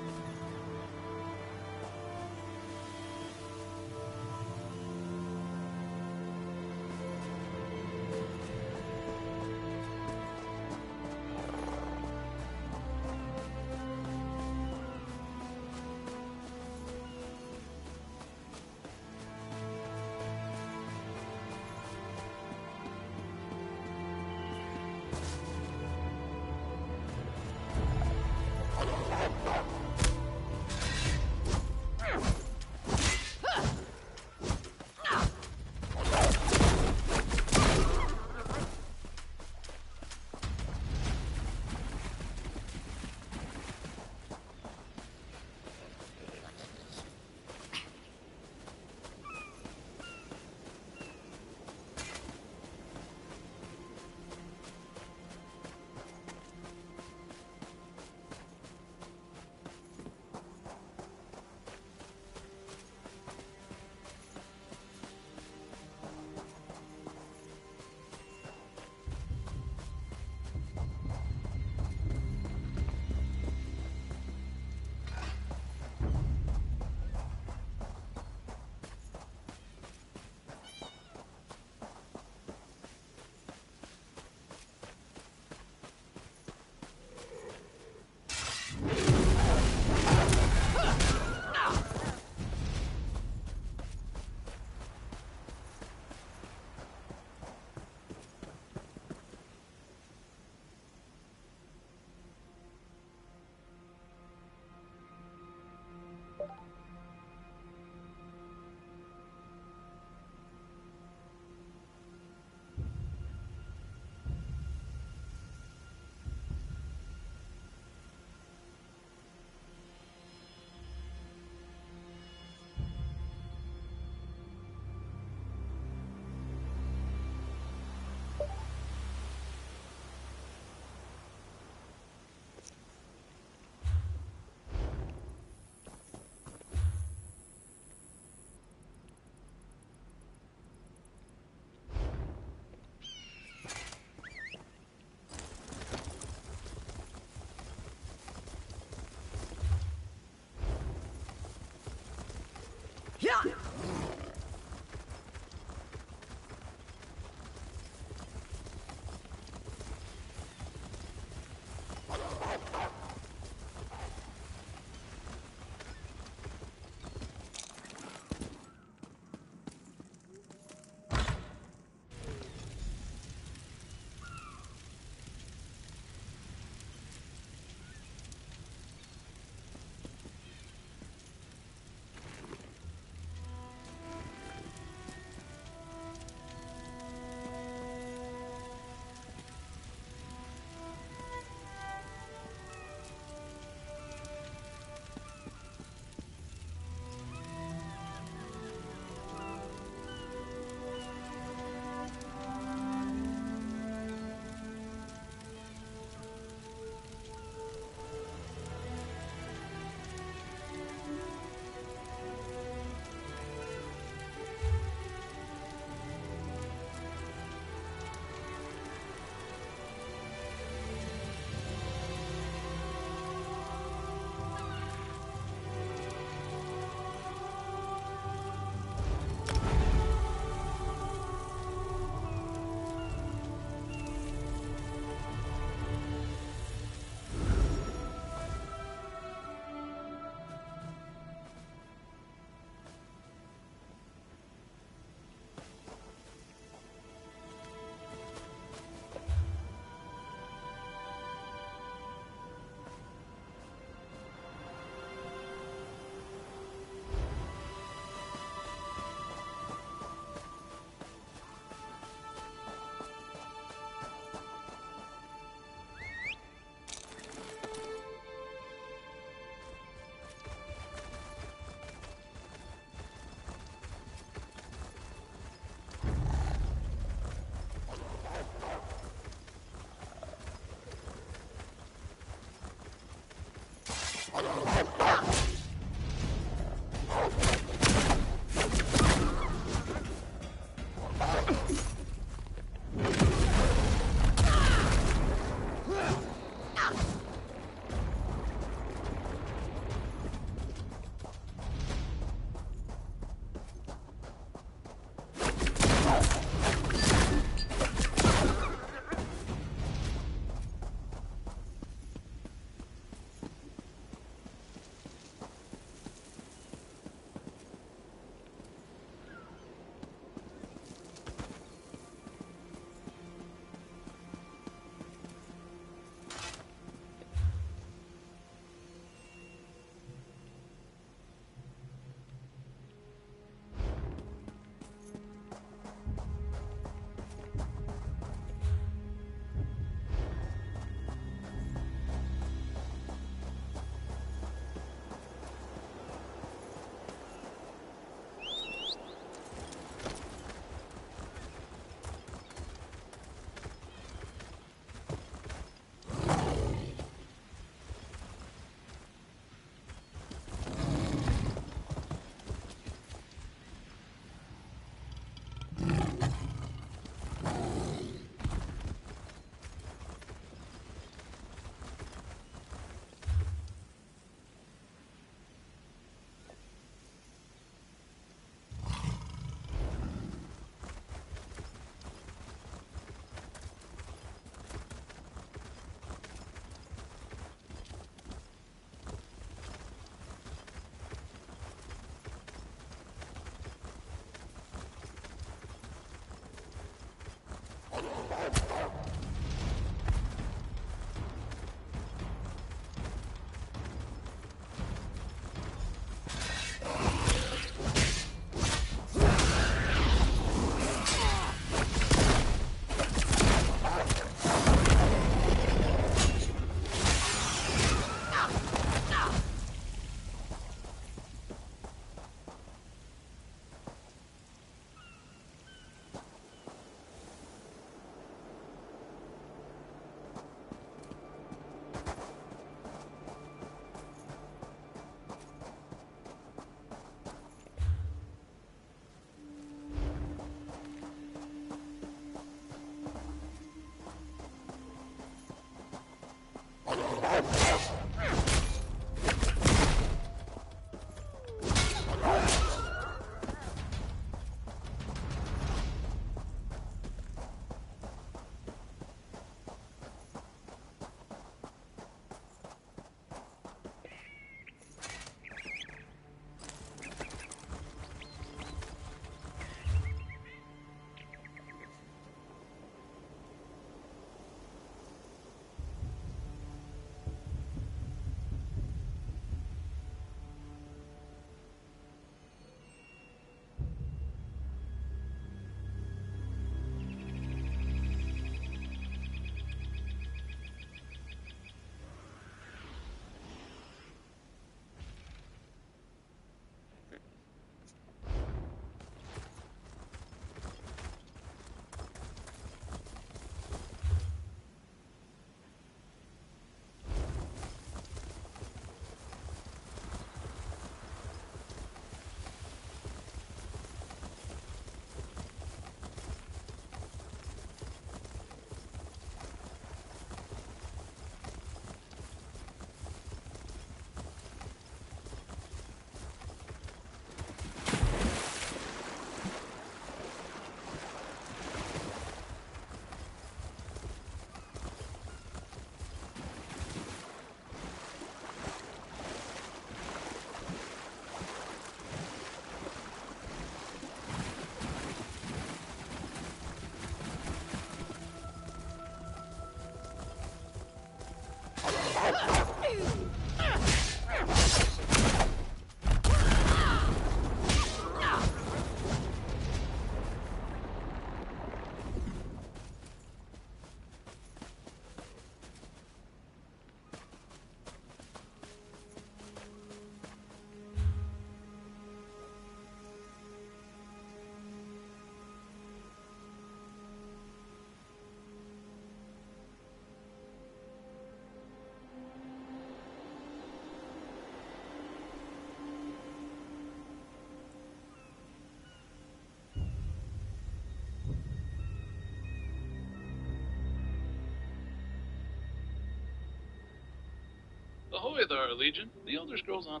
Ahoy there, Legion. The Elder Scrolls on...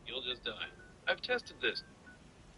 You'll just die. I've tested this.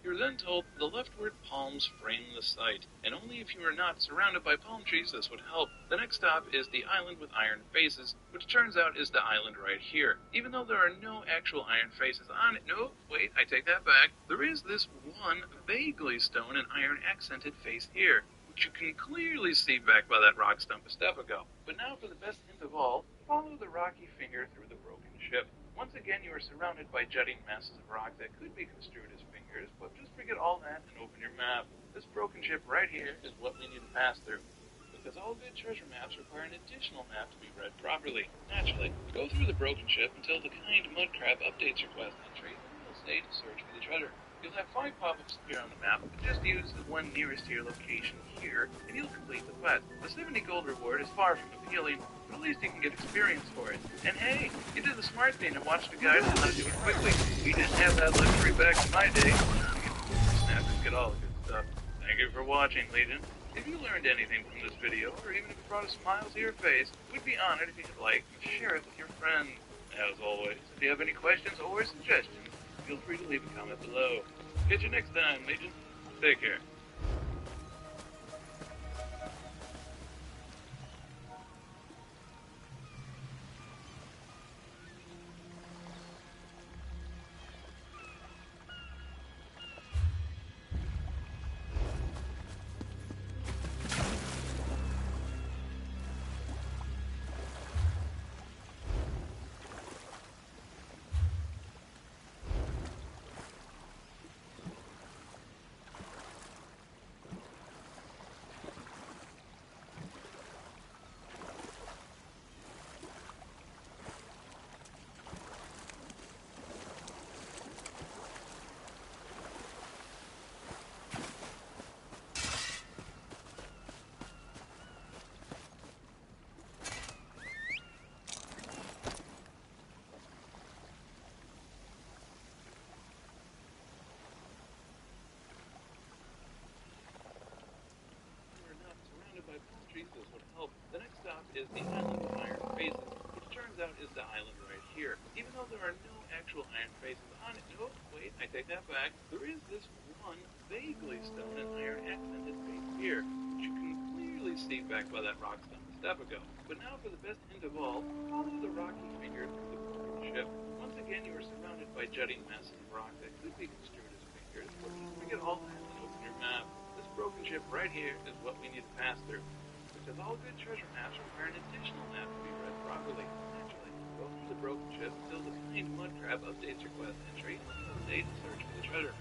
You're then told the leftward palms frame the sight, and only if you are not surrounded by palm trees this would help. The next stop is the island with iron faces, which turns out is the island right here. Even though there are no actual iron faces on it. No, wait, I take that back. There is this one vaguely stone and iron accented face here, which you can clearly see back by that rock stump a step ago. But now for the best hint of all, follow the rocky finger through the broken ship. Once again, you are surrounded by jutting masses of rock that could be construed as fingers, but just forget all that and open your map. This broken ship right here is what we need to pass through, because all good treasure maps require an additional map to be read properly. Naturally, go through the broken ship until the kind mud crab updates your quest entry, and then you'll say to search for the treasure. You'll have 5 pop-ups appear on the map, but just use the one nearest to your location here, and you'll complete the quest. The 70 gold reward is far from appealing, but at least you can get experience for it. And hey, you did the smart thing and watched a guide on how to do it quickly. We didn't have that luxury back in my day. Snap and get all the good stuff. Thank you for watching, Legion. If you learned anything from this video, or even if it brought a smile to your face, we'd be honored if you could like and share it with your friends. As always, if you have any questions or suggestions, feel free to leave a comment below. Catch you next time, Legion. Take care. This would help. The next stop is the island with iron faces, which turns out is the island right here. Even though there are no actual iron faces on it. No, wait, I take that back. There is this one vaguely stone and iron accented face here, which you can clearly see back by that rock stump a step ago. But now for the best hint of all, follow the rocky finger through the broken ship. Once again, you are surrounded by jutting masses of rock that could be construed as fingers, but just forget all that and open your map. This broken ship right here is what we need to pass through, because all good treasure maps require an additional map to be read properly. Naturally, go through the broken ship until the kind mud crab updates your quest entry, and you'll say to search for the treasure.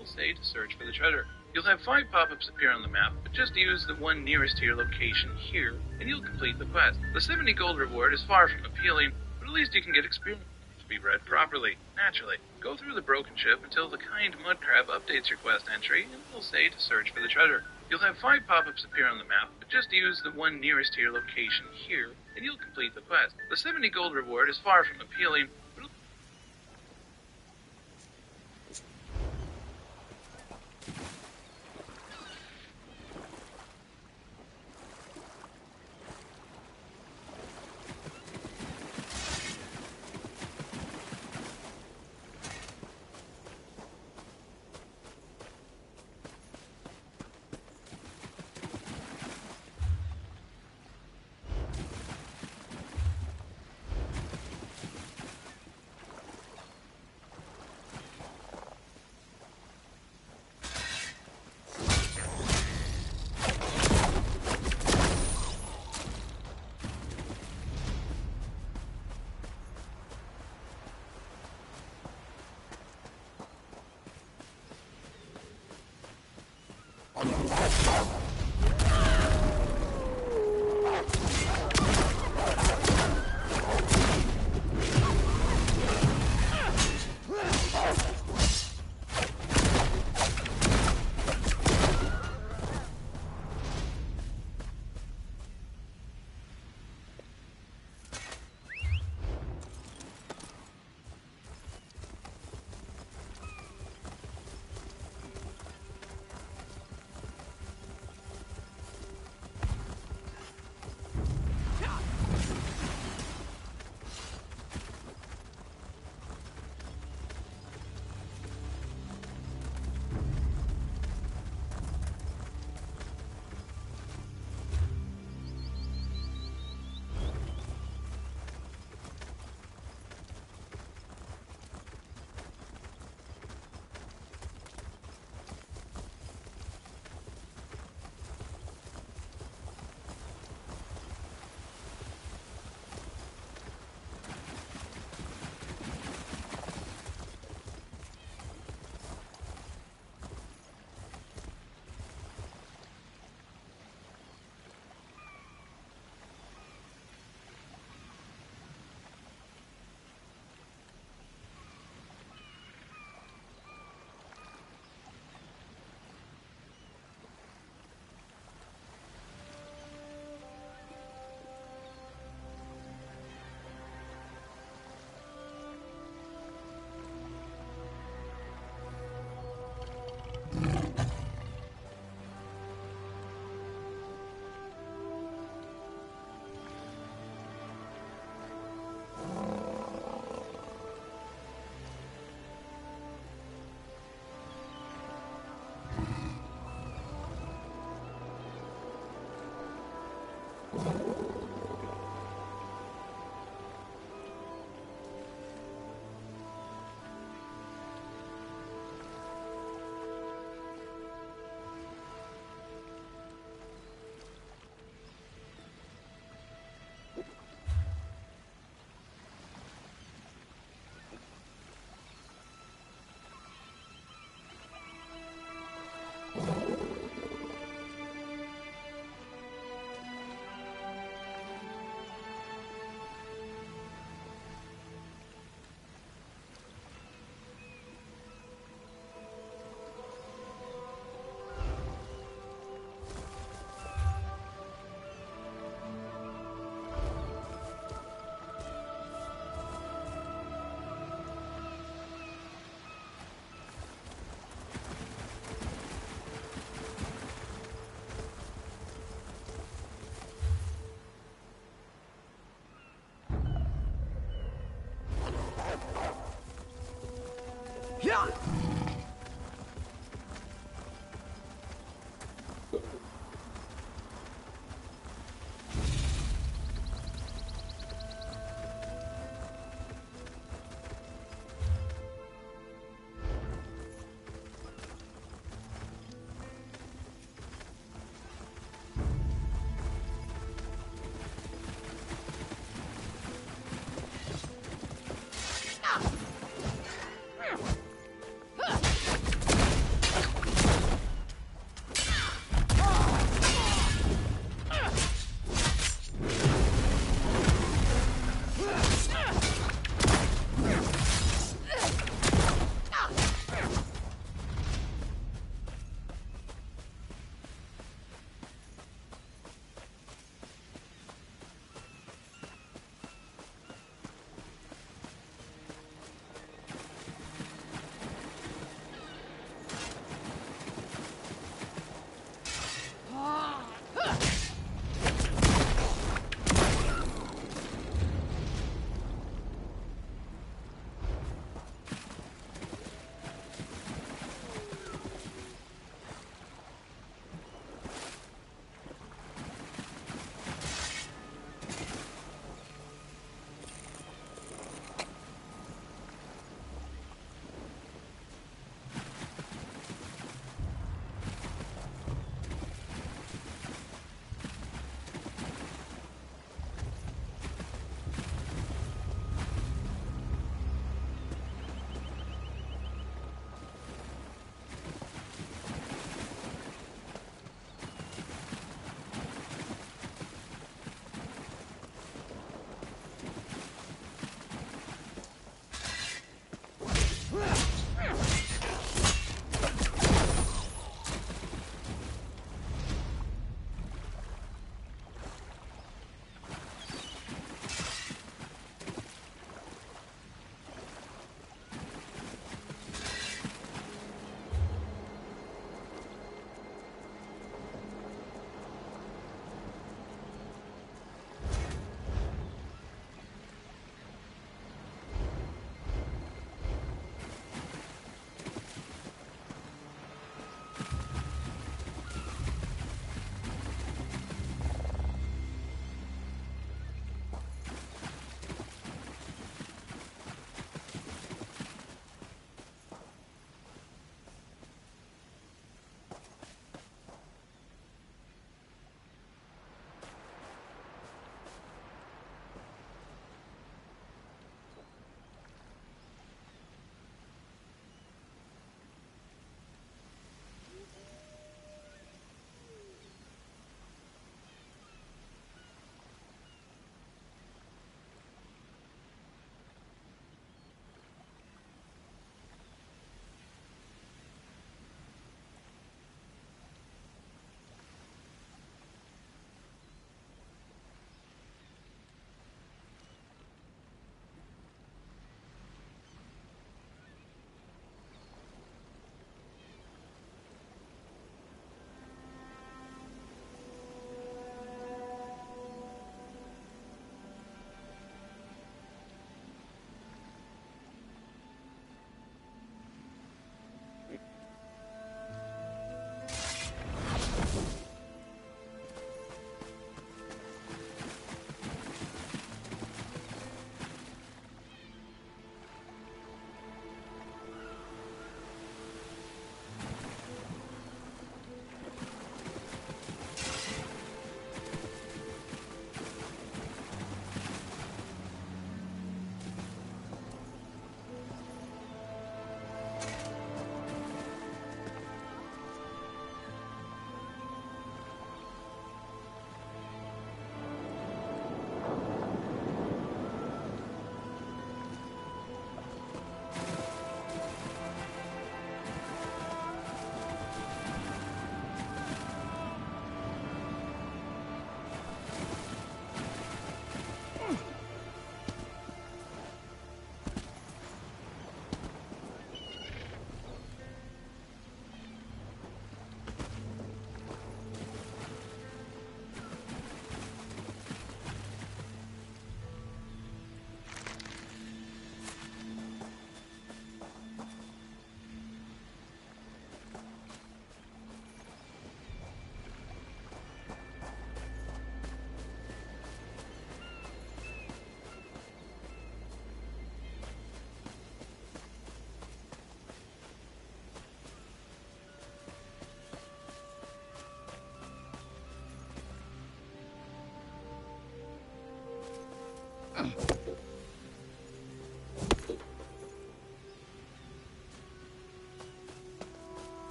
will say to search for the treasure. You'll have 5 pop-ups appear on the map, but just use the one nearest to your location here, and you'll complete the quest. The 70 gold reward is far from appealing, but at least you can get experience. Be read properly, naturally. Go through the broken ship until the kind mud crab updates your quest entry, and it will say to search for the treasure. You'll have 5 pop-ups appear on the map, but just use the one nearest to your location here, and you'll complete the quest. The 70 gold reward is far from appealing, but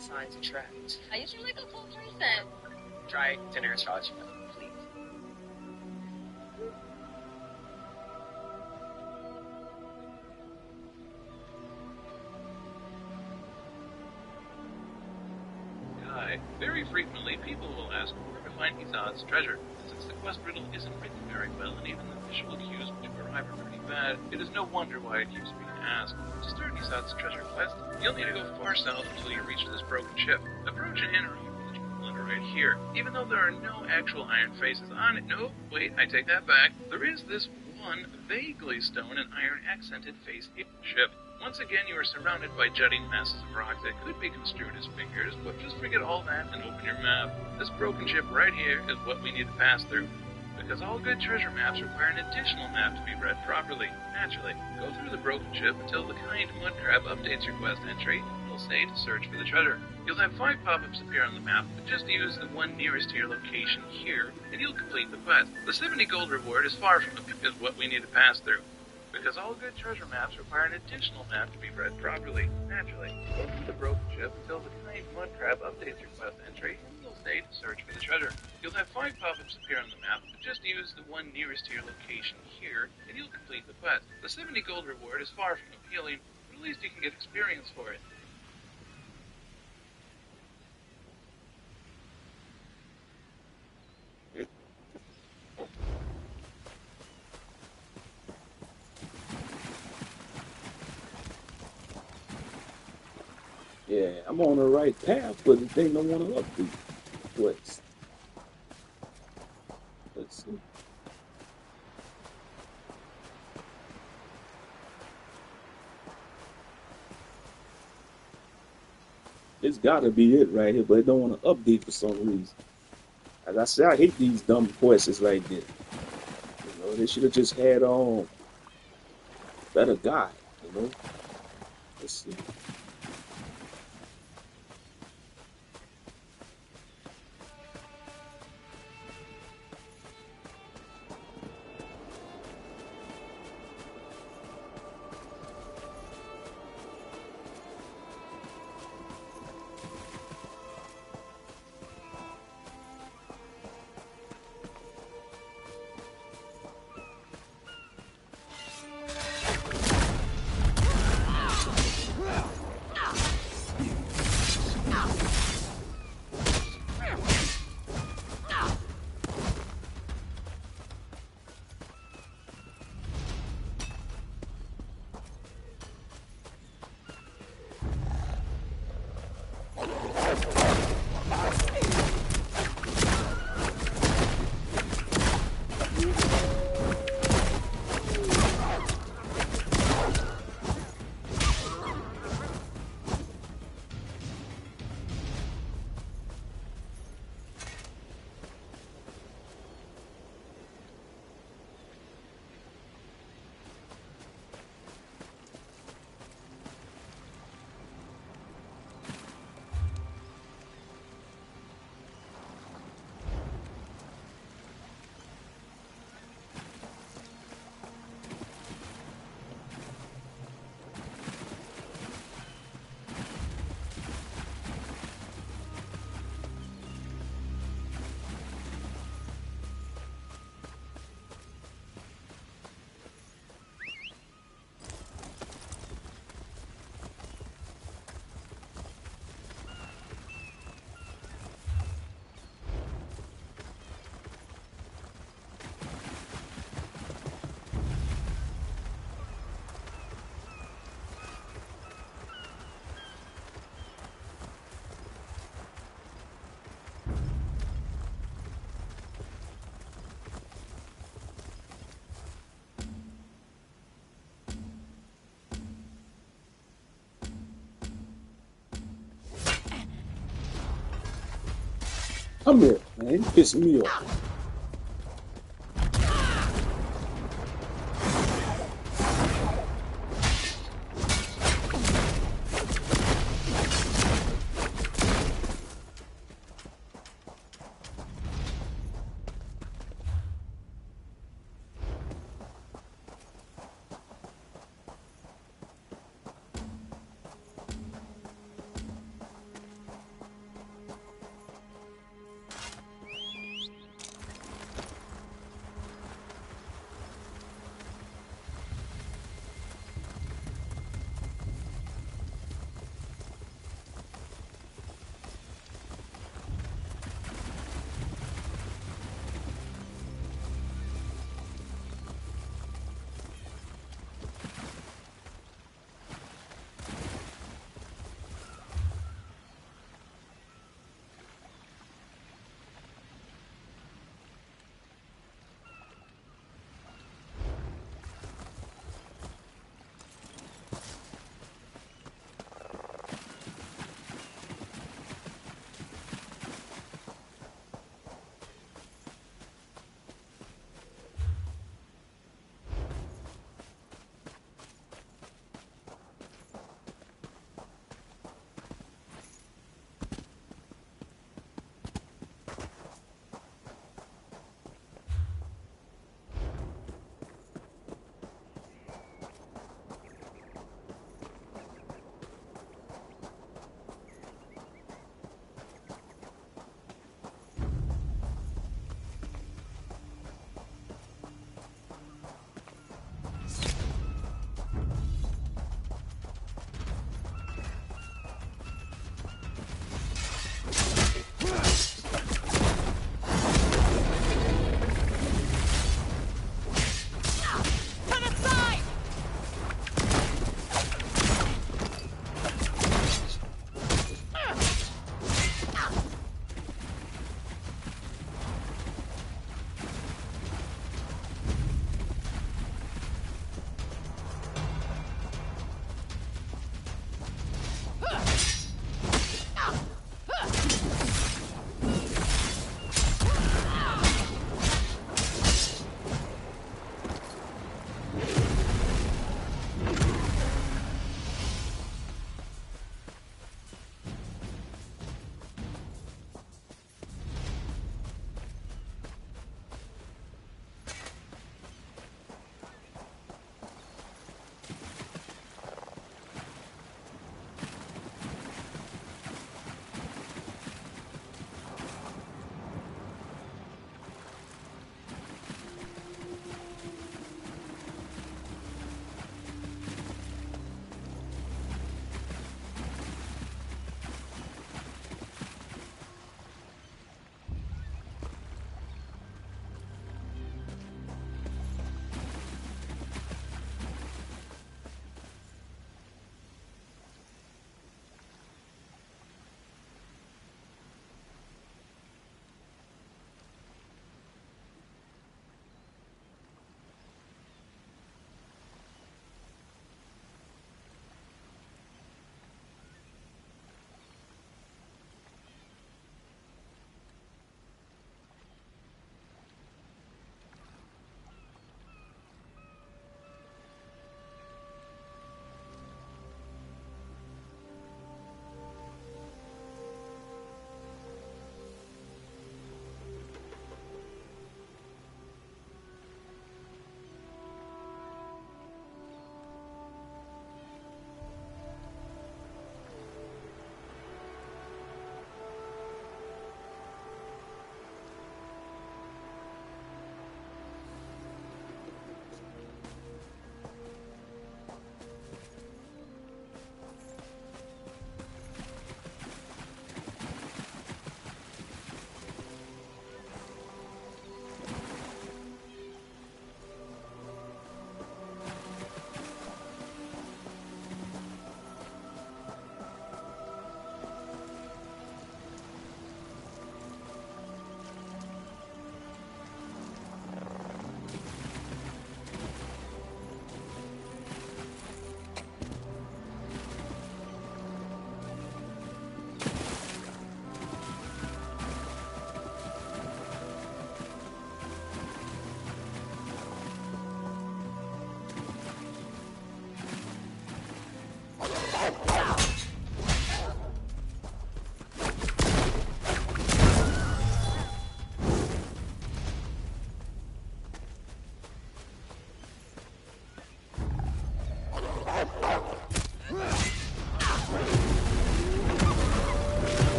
signs attract. I usually go full 3 cent. Try dinner astrology, please. Guy, very frequently people will ask where to find Izad's treasure. Since the quest riddle isn't written very well, and even the visual cues to arrive are pretty bad, it is no wonder why it keeps being asked. To start Izad's treasure quest, you'll need to go far south until you reach this broken ship. Approach and enter your village letter right here. Even though there are no actual iron faces on it, no, wait, I take that back. There is this one vaguely stone and iron accented face in the ship. Once again, you are surrounded by jutting masses of rock that could be construed as fingers, but just forget all that and open your map. This broken ship right here is what we need to pass through. Because all good treasure maps require an additional map to be read properly. Naturally, go through the broken ship until the kind mud crab updates your quest entry. It'll say to search for the treasure. You'll have 5 pop-ups appear on the map, but just use the one nearest to your location here, and you'll complete the quest. The 70 gold reward is far from is what we need to pass through. Because all good treasure maps require an additional map to be read properly. Naturally, go through the broken ship until the kind mud crab updates your quest entry, and it'll say to search for the treasure. You'll have 5 pop-ups appear on the map, but just use the one nearest to your location here, and you'll complete the quest. The 70 gold reward is far from appealing, but at least you can get experience for it. Yeah, I'm on the right path, but the thing don't want to upbeat. Let's see. It's gotta be it right here, but it don't want to update for some reason. As I said, I hate these dumb quests like this. You know, they should have just had better guide, you know. Let's see. Come here, man. You pissing me off.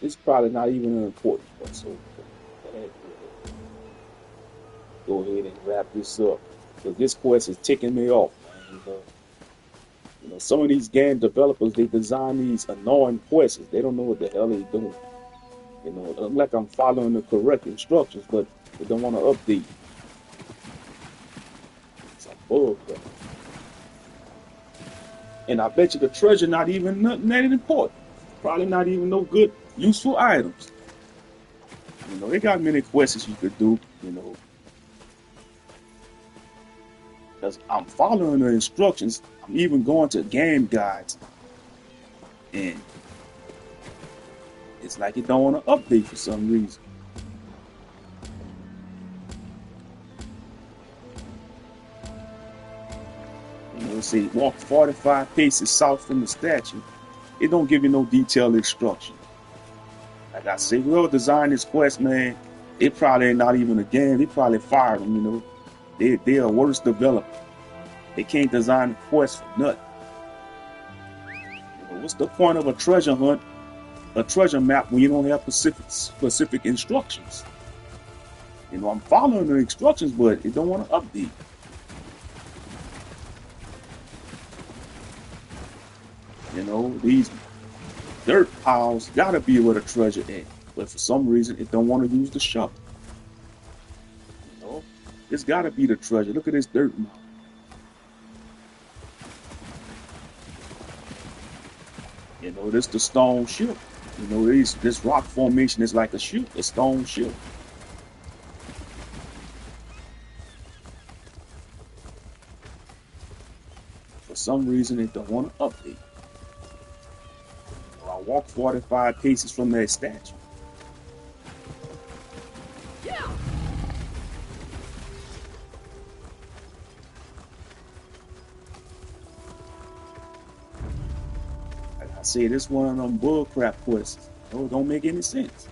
It's probably not even an important one, so go ahead and wrap this up. Because this quest is ticking me off, man. Some of these game developers, they design these annoying quests. They don't know what the hell they're doing. It looks like I'm following the correct instructions, but they don't want to update. It's a bug. And I bet you the treasure not even nothing that important. Probably not even no good, useful items. They got many quests you could do, because I'm following the instructions. I'm even going to game guides, and it's like it don't want to update for some reason. Let's say walk 45 paces south from the statue. It don't give you no detailed instruction. Like I say, whoever designed this quest, man, they probably ain't not even a game. They probably fired them, They're a worse developer. They can't design a quest for nothing. What's the point of a treasure hunt, a treasure map, when you don't have specific instructions? I'm following the instructions, but it don't want to update. These dirt piles gotta be where the treasure is, but for some reason it don't want to use the shovel. It's gotta be the treasure. Look at this dirt mound. This the stone ship. This rock formation is like a ship, a stone ship. For some reason it don't want to update. I walk 45 paces from that statue. Like I say, this one of them bullcrap quests. It don't make any sense.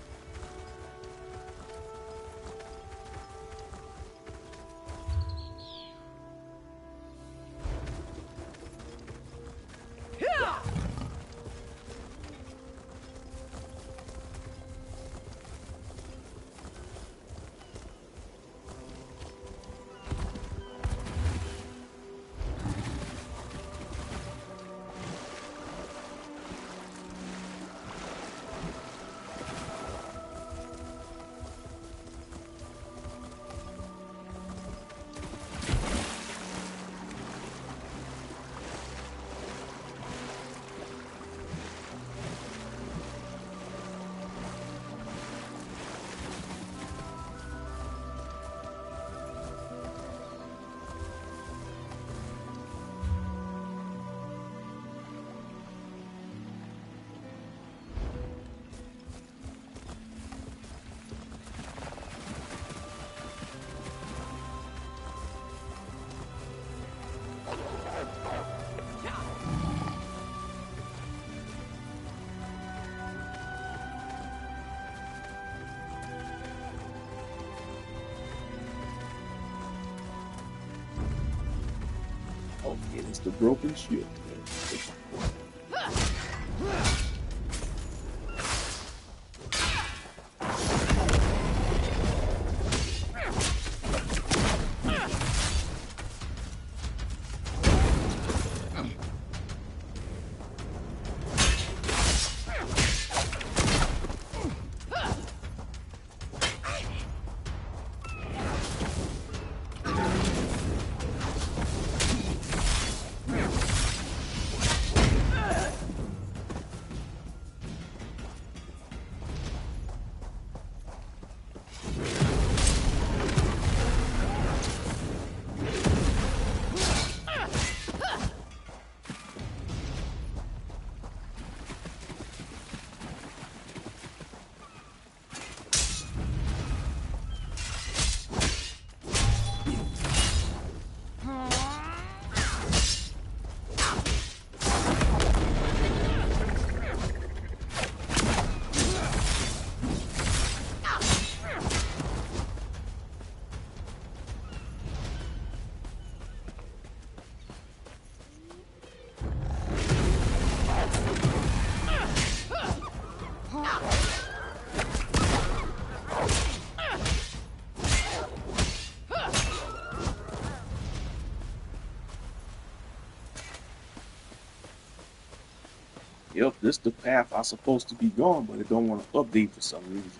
Okay, it's the broken shield. yep, this the path I'm supposed to be going, but it don't want to update for some reason.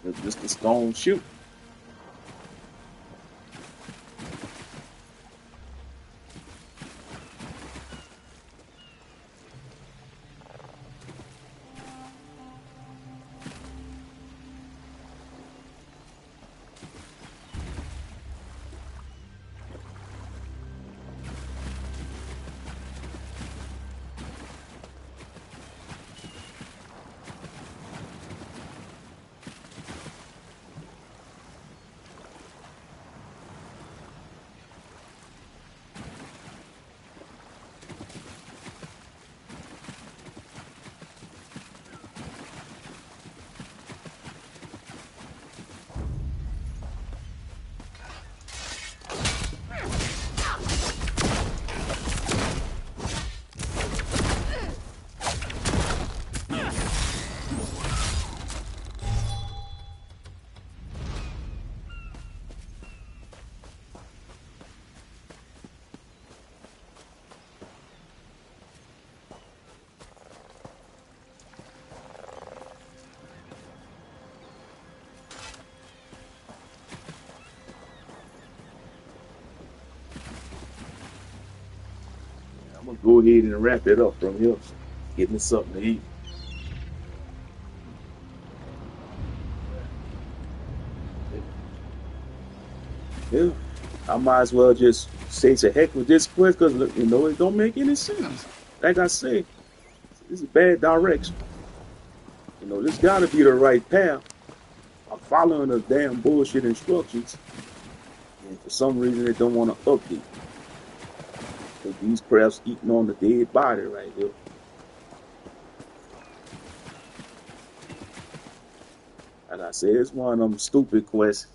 It's just a stone shoot. I'm gonna go ahead and wrap it up from here. Get me something to eat. Yeah, I might as well just say to heck with this quest because you know it don't make any sense. Like I say, this is bad direction. You know, this gotta be the right path. I'm following the damn bullshit instructions, and for some reason they don't want to update. Cause these crabs eating on the dead body right here. Like I said, it's one of them stupid quests.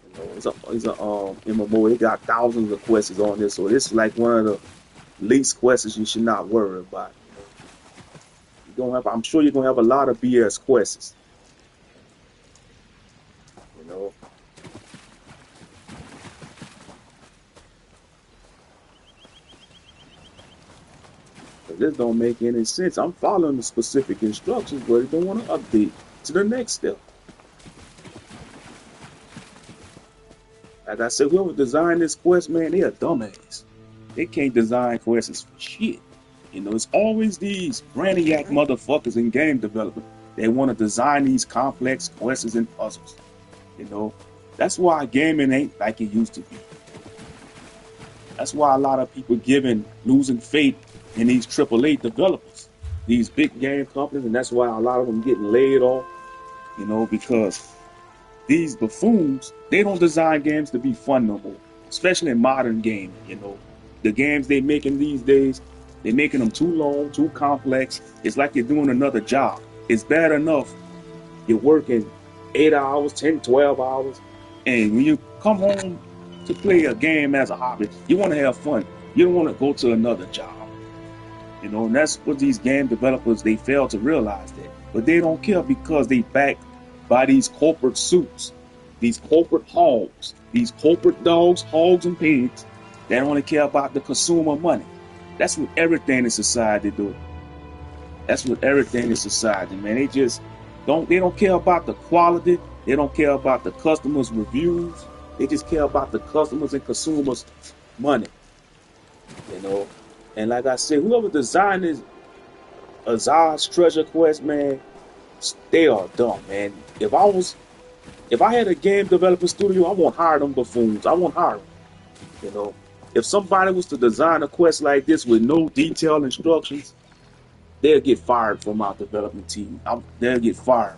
You know, it's a MMO. It got thousands of quests on this, so this is like one of the least quests you should not worry about. You know, I'm sure you're gonna have a lot of BS quests. You know. But this don't make any sense. I'm following the specific instructions, but it don't want to update to the next step. Like I said, whoever designed this quest, man, they a dumbass. They can't design quests for shit. You know, it's always these brainiac motherfuckers in game development. They want to design these complex quests and puzzles. You know, that's why gaming ain't like it used to be. That's why a lot of people losing faith in these AAA developers, these big game companies, and that's why a lot of them getting laid off. You know, because these buffoons, they don't design games to be fun no more, especially in modern gaming. You know, the games they making these days, they're making them too long, too complex. It's like you're doing another job. It's bad enough you're working 8 hours, 10, 12 hours, and when you come home to play a game as a hobby, you want to have fun. You don't want to go to another job. You know, and that's what these game developers, they fail to realize that. But they don't care because they backed by these corporate suits, these corporate hogs, these corporate dogs, hogs, and pigs that only care about the consumer money. That's what everything in society do. That's what everything in society, man. They don't care about the quality. They don't care about the customers' reviews. They just care about the customers and consumers' money. You know? And like I said, whoever designed this Azar's Treasure Quest, man, they are dumb, man. If I had a game development studio, I won't hire them buffoons. I won't hire them. You know? If somebody was to design a quest like this with no detailed instructions, they'll get fired from our development team. They'll get fired.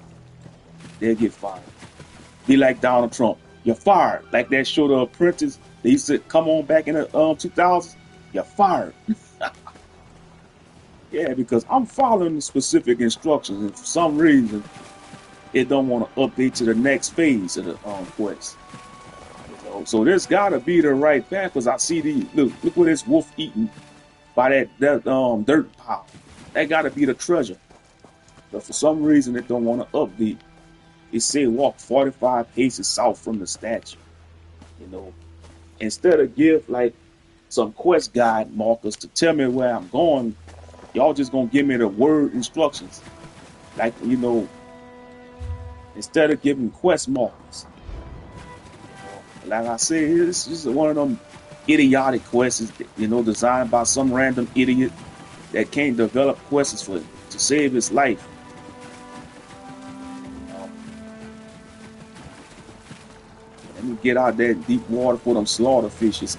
They'll get fired. Be like Donald Trump. You're fired. Like that show, The Apprentice. They used to come on back in the 2000s. You're fired. Yeah, because I'm following the specific instructions, and for some reason, it don't want to update to the next phase of the quest. You know? So there's got to be the right path. Because I see these. Look what this wolf eating by that dirt pile. That got to be the treasure. But for some reason, it don't want to update. It say walk 45 paces south from the statue. You know, instead of give like some quest guide markers to tell me where I'm going. Y'all just gonna give me the word instructions. Like, you know, instead of giving quest markers. Like I said, this is one of them idiotic quests, you know, designed by some random idiot that can't develop quests for to save his life. Let me get out there in deep water for them slaughter fishes.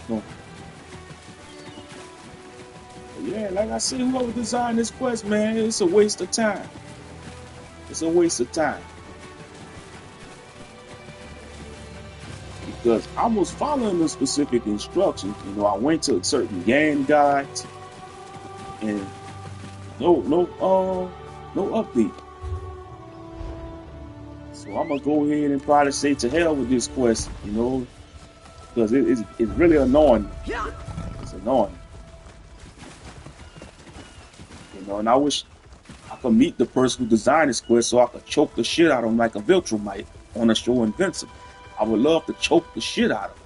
Yeah, like I said, whoever designed this quest, man, it's a waste of time. It's a waste of time. Because I was following the specific instructions. You know, I went to certain game guides and no update. So I'm gonna go ahead and probably say to hell with this quest, you know, because it's really annoying. It's annoying. You know, and I wish I could meet the person who designed this quest so I could choke the shit out of him like a Viltrumite on the show Invincible. I would love to choke the shit out of him.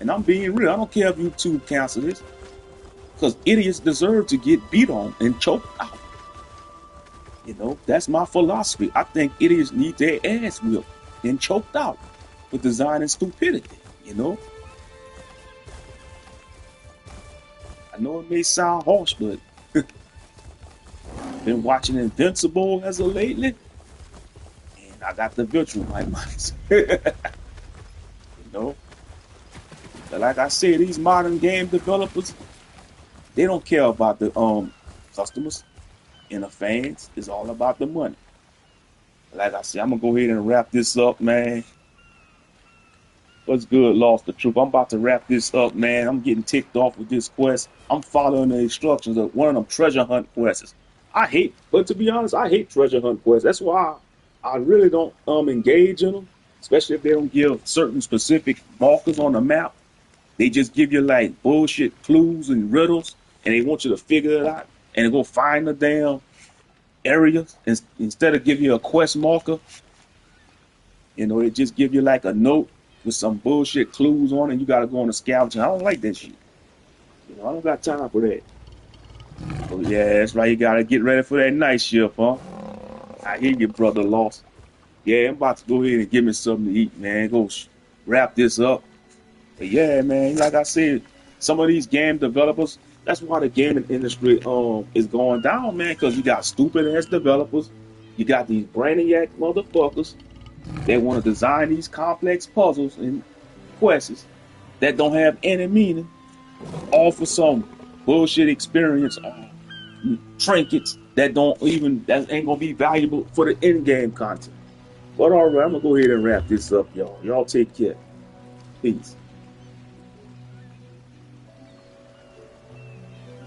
And I'm being real. I don't care if YouTube cancels this. Because idiots deserve to get beat on and choked out. You know, that's my philosophy. I think idiots need their ass whipped and choked out for designing stupidity, you know? I know it may sound harsh, but been watching Invincible as of lately, and I got the virtual in my mind. You know? But like I said, these modern game developers, they don't care about the customers and the fans. It's all about the money. Like I said, I'm gonna go ahead and wrap this up, man. What's good, Lost the Truth? I'm about to wrap this up, man. I'm getting ticked off with this quest. I'm following the instructions of one of them treasure hunt quests. But to be honest, I hate treasure hunt quests. That's why I really don't engage in them, especially if they don't give certain specific markers on the map. They just give you like bullshit clues and riddles, and they want you to figure it out and go find the damn area instead of give you a quest marker. You know, they just give you like a note with some bullshit clues on it, and you gotta go on a scavenger. I don't like that shit. You know, I don't got time for that. Oh yeah, that's right. You gotta get ready for that night shift, huh? I hear you, brother Lost. Yeah, I'm about to go ahead and give me something to eat, man. Go wrap this up. But yeah, man, like I said, some of these game developers, that's why the gaming industry is going down, man, because you got stupid ass developers, you got these brainiac motherfuckers that want to design these complex puzzles and quests that don't have any meaning, all for some bullshit experience, trinkets that ain't gonna be valuable for the in-game content. But all right, I'm gonna go ahead and wrap this up, y'all. Y'all take care. Peace.